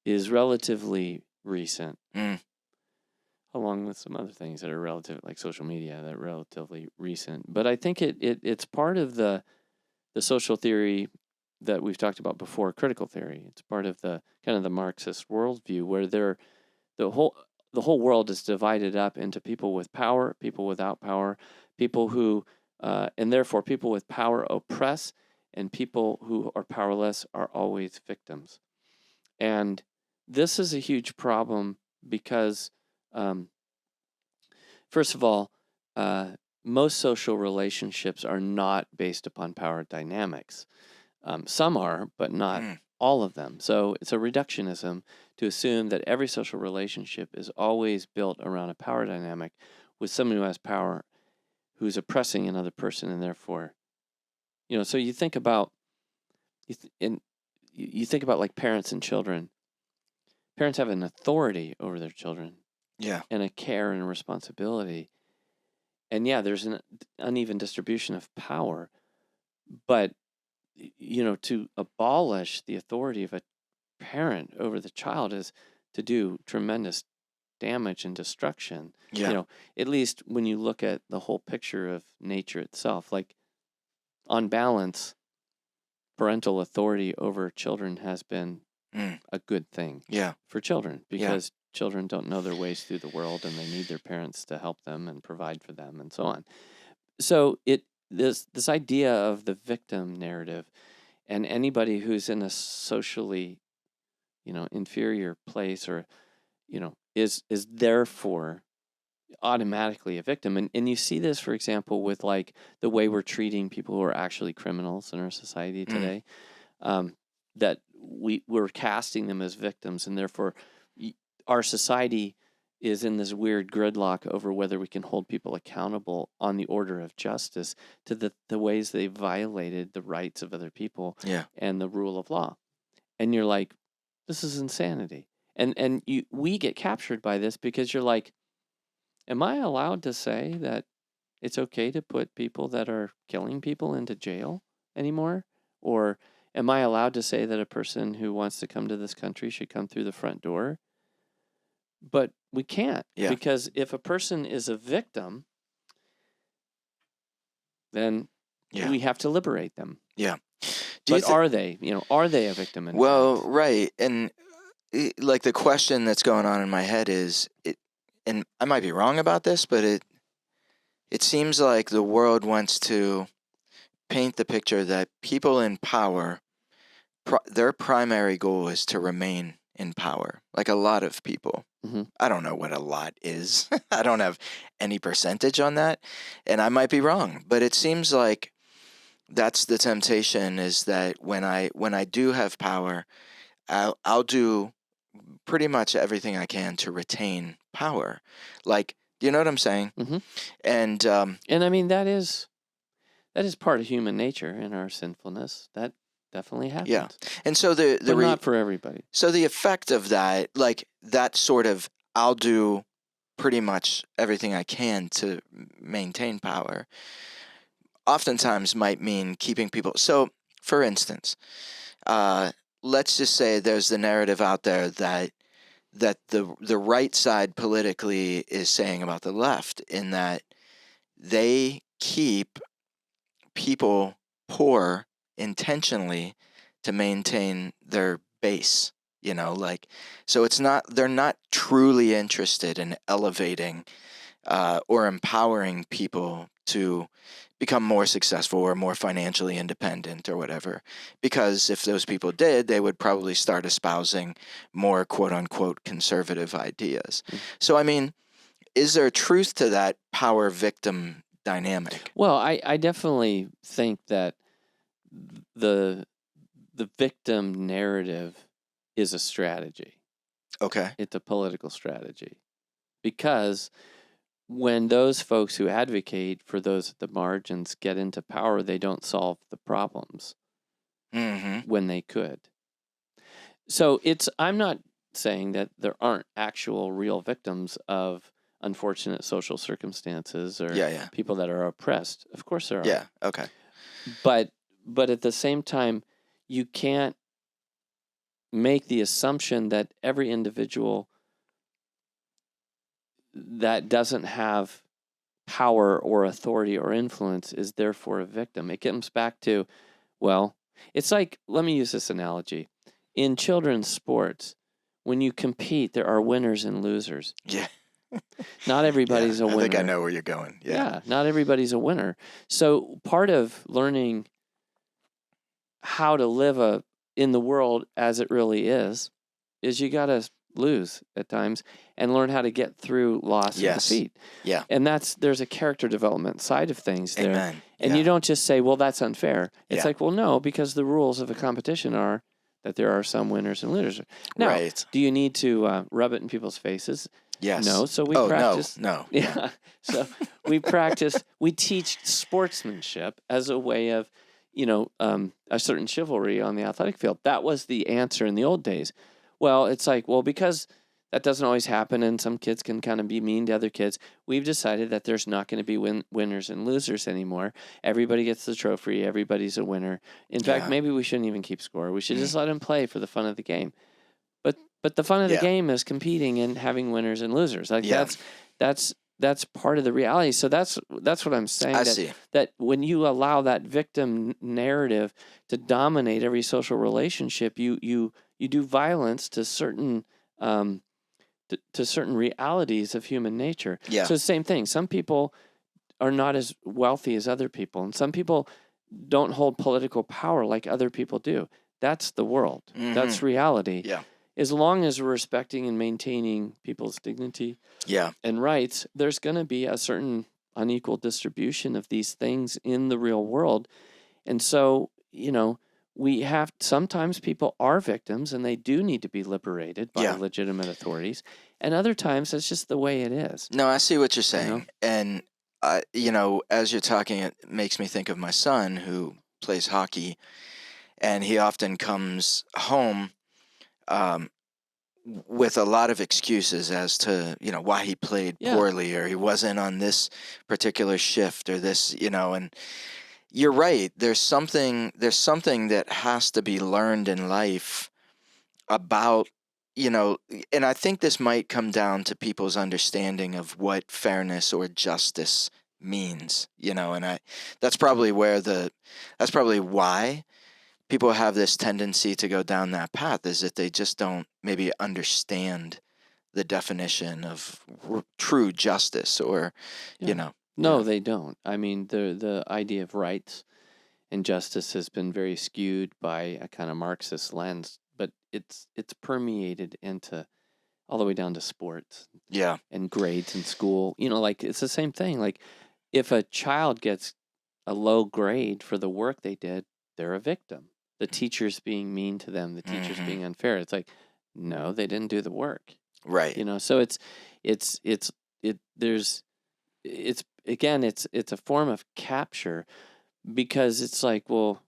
[SPEAKER 2] relatively recent, along with some other things that are relative, like social media, that are relatively recent. But I think it's part of the social theory that we've talked about before, critical theory. It's part of the kind of the Marxist worldview, where the whole world is divided up into people with power, people without power, people who, and therefore people with power oppress, and people who are powerless are always victims. And this is a huge problem because, first of all, most social relationships are not based upon power dynamics. Some are, but not all of them. So it's a reductionism to assume that every social relationship is always built around a power dynamic with someone who has power, who's oppressing another person, and therefore, so you think about, you think about like parents and children. Parents have an authority over their children.
[SPEAKER 1] Yeah.
[SPEAKER 2] And a care and a responsibility. And yeah, there's an uneven distribution of power, but to abolish the authority of a parent over the child is to do tremendous damage and destruction.
[SPEAKER 1] Yeah.
[SPEAKER 2] At least when you look at the whole picture of nature itself, like on balance, parental authority over children has been a good thing for children, because children don't know their ways through the world and they need their parents to help them and provide for them and so on. So this idea of the victim narrative, and anybody who's in a socially, inferior place, or, is therefore automatically a victim. And you see this, for example, with like the way we're treating people who are actually criminals in our society today, that we're casting them as victims, and therefore our society is in this weird gridlock over whether we can hold people accountable on the order of justice to the ways they violated the rights of other people and the rule of law. And you're like, this is insanity. And we get captured by this because you're like, am I allowed to say that it's okay to put people that are killing people into jail anymore? Or am I allowed to say that a person who wants to come to this country should come through the front door? But we can't, because if a person is a victim, then we have to liberate them.
[SPEAKER 1] Yeah.
[SPEAKER 2] But are they a victim?
[SPEAKER 1] Well, right. And like the question that's going on in my head is, and I might be wrong about this, but it seems like the world wants to paint the picture that people in power, their primary goal is to remain in power. Like a lot of people. I don't know what a lot is. I don't have any percentage on that, and I might be wrong, but it seems like that's the temptation, is that when I do have power, I'll do pretty much everything I can to retain power. Like, do you know what I'm saying? And
[SPEAKER 2] I mean, that is part of human nature and our sinfulness. That definitely happens.
[SPEAKER 1] Yeah. And so but
[SPEAKER 2] not for everybody.
[SPEAKER 1] So the effect of that, like that sort of, I'll do pretty much everything I can to maintain power, oftentimes might mean keeping people. So, for instance, let's just say there's the narrative out there that the right side politically is saying about the left, in that they keep people poor intentionally to maintain their base, like, so they're not truly interested in elevating or empowering people to become more successful or more financially independent or whatever, because if those people did, they would probably start espousing more quote-unquote conservative ideas. So, I mean, is there truth to that power-victim dynamic?
[SPEAKER 2] Well, I definitely think that the the victim narrative is a strategy.
[SPEAKER 1] Okay.
[SPEAKER 2] It's a political strategy. Because when those folks who advocate for those at the margins get into power, they don't solve the problems when they could. So I'm not saying that there aren't actual real victims of unfortunate social circumstances or people that are oppressed. Of course there are.
[SPEAKER 1] Yeah, okay.
[SPEAKER 2] But at the same time, you can't make the assumption that every individual that doesn't have power or authority or influence is therefore a victim. It comes back to, well, it's like, let me use this analogy. In children's sports, when you compete, there are winners and losers.
[SPEAKER 1] Yeah.
[SPEAKER 2] Not everybody's a winner.
[SPEAKER 1] I think I know where you're going. Yeah.
[SPEAKER 2] Not everybody's a winner. So part of learning how to live in the world as it really is you got to lose at times and learn how to get through loss and defeat.
[SPEAKER 1] Yeah.
[SPEAKER 2] And there's a character development side of things there.
[SPEAKER 1] Amen.
[SPEAKER 2] And you don't just say, well, that's unfair. It's like, well, no, because the rules of a competition are that there are some winners and losers. Now, do you need to rub it in people's faces?
[SPEAKER 1] Yes.
[SPEAKER 2] No. So we practice.
[SPEAKER 1] No.
[SPEAKER 2] Yeah. So we teach sportsmanship as a way of, a certain chivalry on the athletic field. That was the answer in the old days. Well, it's like, because that doesn't always happen and some kids can kind of be mean to other kids, we've decided that there's not going to be winners and losers anymore. Everybody gets the trophy. Everybody's a winner. In fact, maybe we shouldn't even keep score. We should just let them play for the fun of the game. But the fun of the game is competing and having winners and losers. Like that's part of the reality. So that's what I'm saying. That when you allow that victim narrative to dominate every social relationship, you do violence to certain certain realities of human nature.
[SPEAKER 1] Yeah.
[SPEAKER 2] So the same thing. Some people are not as wealthy as other people, and some people don't hold political power like other people do. That's the world. That's reality.
[SPEAKER 1] Yeah.
[SPEAKER 2] As long as we're respecting and maintaining people's dignity and rights, there's going to be a certain unequal distribution of these things in the real world. And so, sometimes people are victims and they do need to be liberated by legitimate authorities. And other times it's just the way it is.
[SPEAKER 1] No, I see what you're saying. And, as you're talking, it makes me think of my son who plays hockey, and he often comes home with a lot of excuses as to, why he played poorly or he wasn't on this particular shift or this, and you're right. There's something that has to be learned in life about, and I think this might come down to people's understanding of what fairness or justice means, and that's probably why people have this tendency to go down that path, is that they just don't maybe understand the definition of true justice or,
[SPEAKER 2] No, they don't. I mean, the idea of rights and justice has been very skewed by a kind of Marxist lens, but it's permeated into all the way down to sports.
[SPEAKER 1] Yeah.
[SPEAKER 2] And grades in school. It's the same thing. Like, if a child gets a low grade for the work they did, they're a victim. The teacher's being mean to them, the teacher's being unfair. It's like, no, they didn't do the work.
[SPEAKER 1] Right.
[SPEAKER 2] So it's a form of capture, because it's like, well,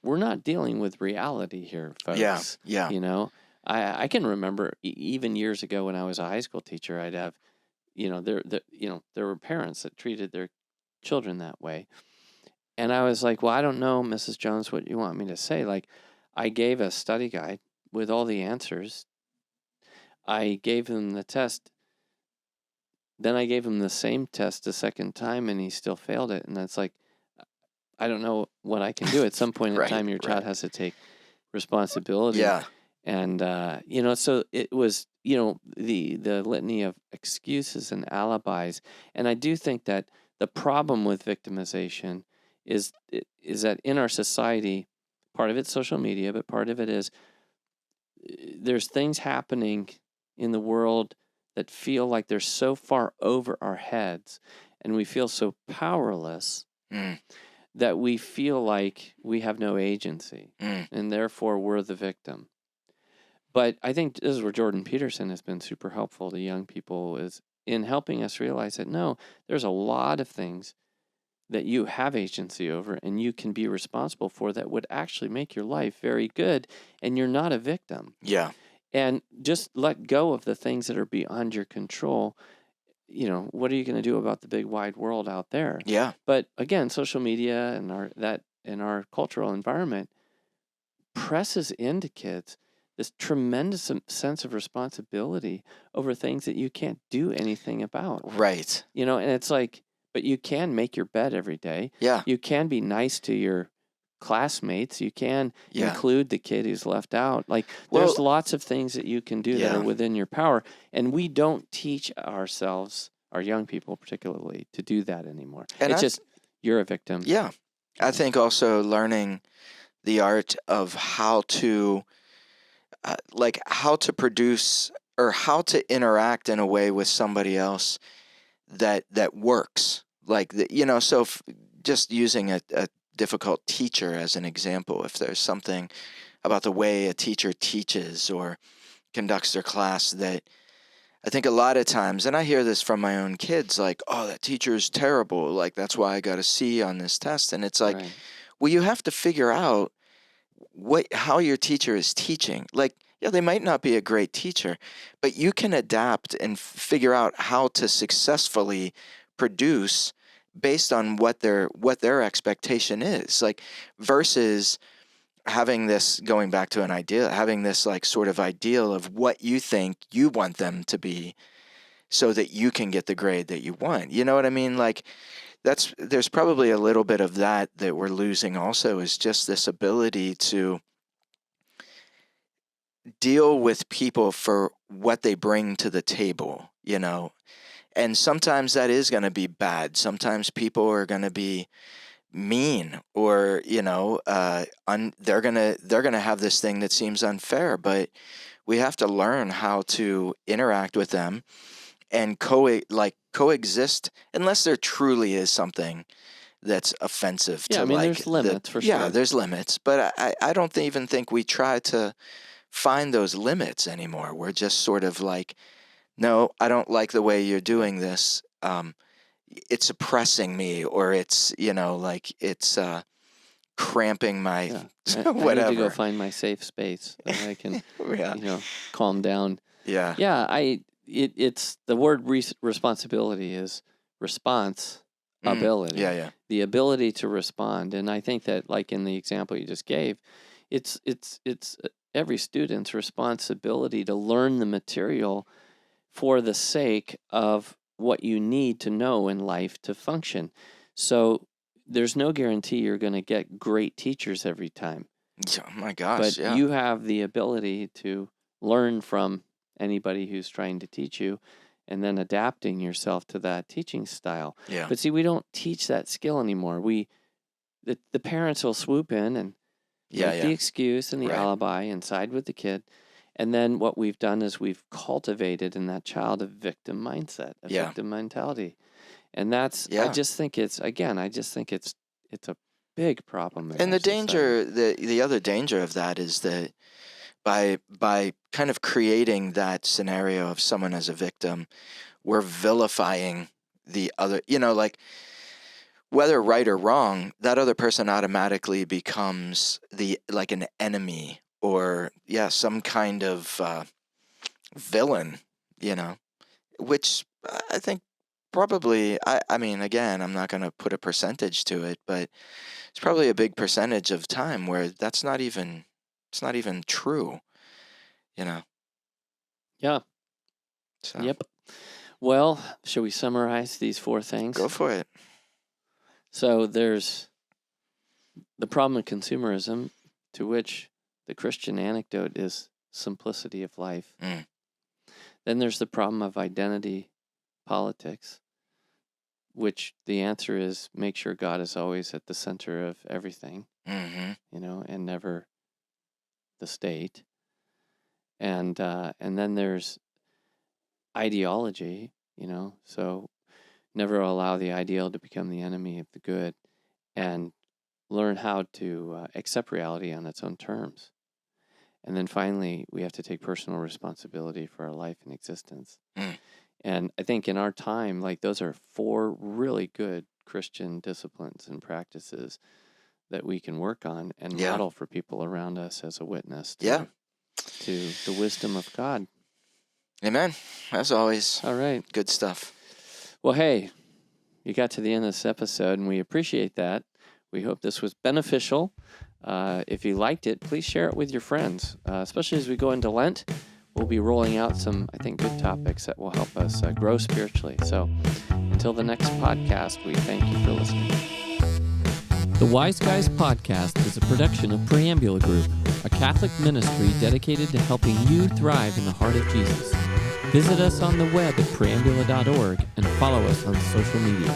[SPEAKER 2] we're not dealing with reality here, folks.
[SPEAKER 1] Yeah.
[SPEAKER 2] I can remember even years ago when I was a high school teacher, I'd have, there were parents that treated their children that way. And I was like, well, I don't know, Mrs. Jones, what you want me to say. Like, I gave a study guide with all the answers. I gave him the test. Then I gave him the same test a second time, and he still failed it. And that's like, I don't know what I can do. At some point in time, your child has to take responsibility.
[SPEAKER 1] Yeah.
[SPEAKER 2] And, so it was, the litany of excuses and alibis. And I do think that the problem with victimization is that in our society, part of it's social media, but part of it is there's things happening in the world that feel like they're so far over our heads, and we feel so powerless that we feel like we have no agency,
[SPEAKER 1] Mm.
[SPEAKER 2] and therefore we're the victim. But I think this is where Jordan Peterson has been super helpful to young people, is in helping us realize that no, there's a lot of things that you have agency over and you can be responsible for that would actually make your life very good, and you're not a victim.
[SPEAKER 1] Yeah.
[SPEAKER 2] And just let go of the things that are beyond your control. You know, what are you going to do about the big wide world out there?
[SPEAKER 1] Yeah.
[SPEAKER 2] But again, social media and our cultural environment presses into kids this tremendous sense of responsibility over things that you can't do anything about.
[SPEAKER 1] Right.
[SPEAKER 2] You know, and it's like, but you can make your bed every day.
[SPEAKER 1] Yeah.
[SPEAKER 2] You can be nice to your classmates. You can
[SPEAKER 1] Yeah.
[SPEAKER 2] include the kid who's left out. Like,
[SPEAKER 1] Well,
[SPEAKER 2] there's lots of things that you can do that
[SPEAKER 1] yeah.
[SPEAKER 2] are within your power. And we don't teach ourselves, our young people particularly, to do that anymore.
[SPEAKER 1] And
[SPEAKER 2] It's
[SPEAKER 1] I,
[SPEAKER 2] just, you're a victim.
[SPEAKER 1] yeah. I think also learning the art of how to how to produce or how to interact in a way with somebody else that works, like so just using a difficult teacher as an example, if there's something about the way a teacher teaches or conducts their class that I think a lot of times, and I hear this from my own kids, like, oh, that teacher is terrible, like that's why I got a C on this test. And it's like,
[SPEAKER 2] Right.
[SPEAKER 1] well, you have to figure out how your teacher is teaching. Like, yeah, they might not be a great teacher, but you can adapt and figure out how to successfully produce based on what their expectation is. Like, versus having this, going back to an ideal, having this like sort of ideal of what you think you want them to be so that you can get the grade that you want. You know what I mean? Like, there's probably a little bit of that we're losing also, is just this ability to deal with people for what they bring to the table, and sometimes that is going to be bad. Sometimes people are going to be mean, or they're going to have this thing that seems unfair, but we have to learn how to interact with them and coexist, unless there truly is something that's offensive
[SPEAKER 2] Yeah,
[SPEAKER 1] to
[SPEAKER 2] I mean, there's limits for
[SPEAKER 1] yeah,
[SPEAKER 2] sure.
[SPEAKER 1] there's limits, but I don't even think we try to find those limits anymore. We're just sort of like, no, I don't like the way you're doing this. It's oppressing me, or it's it's cramping my
[SPEAKER 2] Yeah.
[SPEAKER 1] whatever.
[SPEAKER 2] I need to go find my safe space that I can,
[SPEAKER 1] Yeah.
[SPEAKER 2] calm down.
[SPEAKER 1] Yeah.
[SPEAKER 2] Yeah, it's the word responsibility is response ability.
[SPEAKER 1] Yeah.
[SPEAKER 2] The ability to respond. And I think that, like in the example you just gave, it's every student's responsibility to learn the material for the sake of what you need to know in life to function. So there's no guarantee you're going to get great teachers every time.
[SPEAKER 1] Oh my gosh,
[SPEAKER 2] But
[SPEAKER 1] yeah.
[SPEAKER 2] you have the ability to learn from anybody who's trying to teach you, and then adapting yourself to that teaching style.
[SPEAKER 1] Yeah.
[SPEAKER 2] But see, we don't teach that skill anymore. The parents will swoop in and make the excuse and the
[SPEAKER 1] Right.
[SPEAKER 2] alibi and side with the kid. And then what we've done is we've cultivated in that child a victim mindset, a victim mentality. And that's, I just think it's a big problem.
[SPEAKER 1] And the danger, the other danger of that is that by kind of creating that scenario of someone as a victim, we're vilifying the other, like, whether right or wrong, that other person automatically becomes like an enemy, or some kind of villain, which I think probably, I mean, again, I'm not going to put a percentage to it, but it's probably a big percentage of time where it's not even true,
[SPEAKER 2] Yeah.
[SPEAKER 1] So.
[SPEAKER 2] Yep. Well, shall we summarize these 4 things?
[SPEAKER 1] Go for it.
[SPEAKER 2] So there's the problem of consumerism, to which the Christian anecdote is simplicity of life. Then there's the problem of identity politics, which the answer is make sure God is always at the center of everything, and never the state. And then there's ideology, so never allow the ideal to become the enemy of the good, and learn how to accept reality on its own terms. And then finally, we have to take personal responsibility for our life and existence.
[SPEAKER 1] Mm.
[SPEAKER 2] And I think in our time, like, those are 4 really good Christian disciplines and practices that we can work on and
[SPEAKER 1] Yeah.
[SPEAKER 2] model for people around us as a witness
[SPEAKER 1] Yeah.
[SPEAKER 2] to the wisdom of God.
[SPEAKER 1] Amen. As always,
[SPEAKER 2] All right.
[SPEAKER 1] good stuff.
[SPEAKER 2] Well, hey, you got to the end of this episode, and we appreciate that. We hope this was beneficial. If you liked it, please share it with your friends, especially as we go into Lent. We'll be rolling out some, I think, good topics that will help us grow spiritually. So until the next podcast, we thank you for listening.
[SPEAKER 3] The Wise Guys Podcast is a production of Preambula Group, a Catholic ministry dedicated to helping you thrive in the heart of Jesus. Visit us on the web at preambula.org and follow us on social media.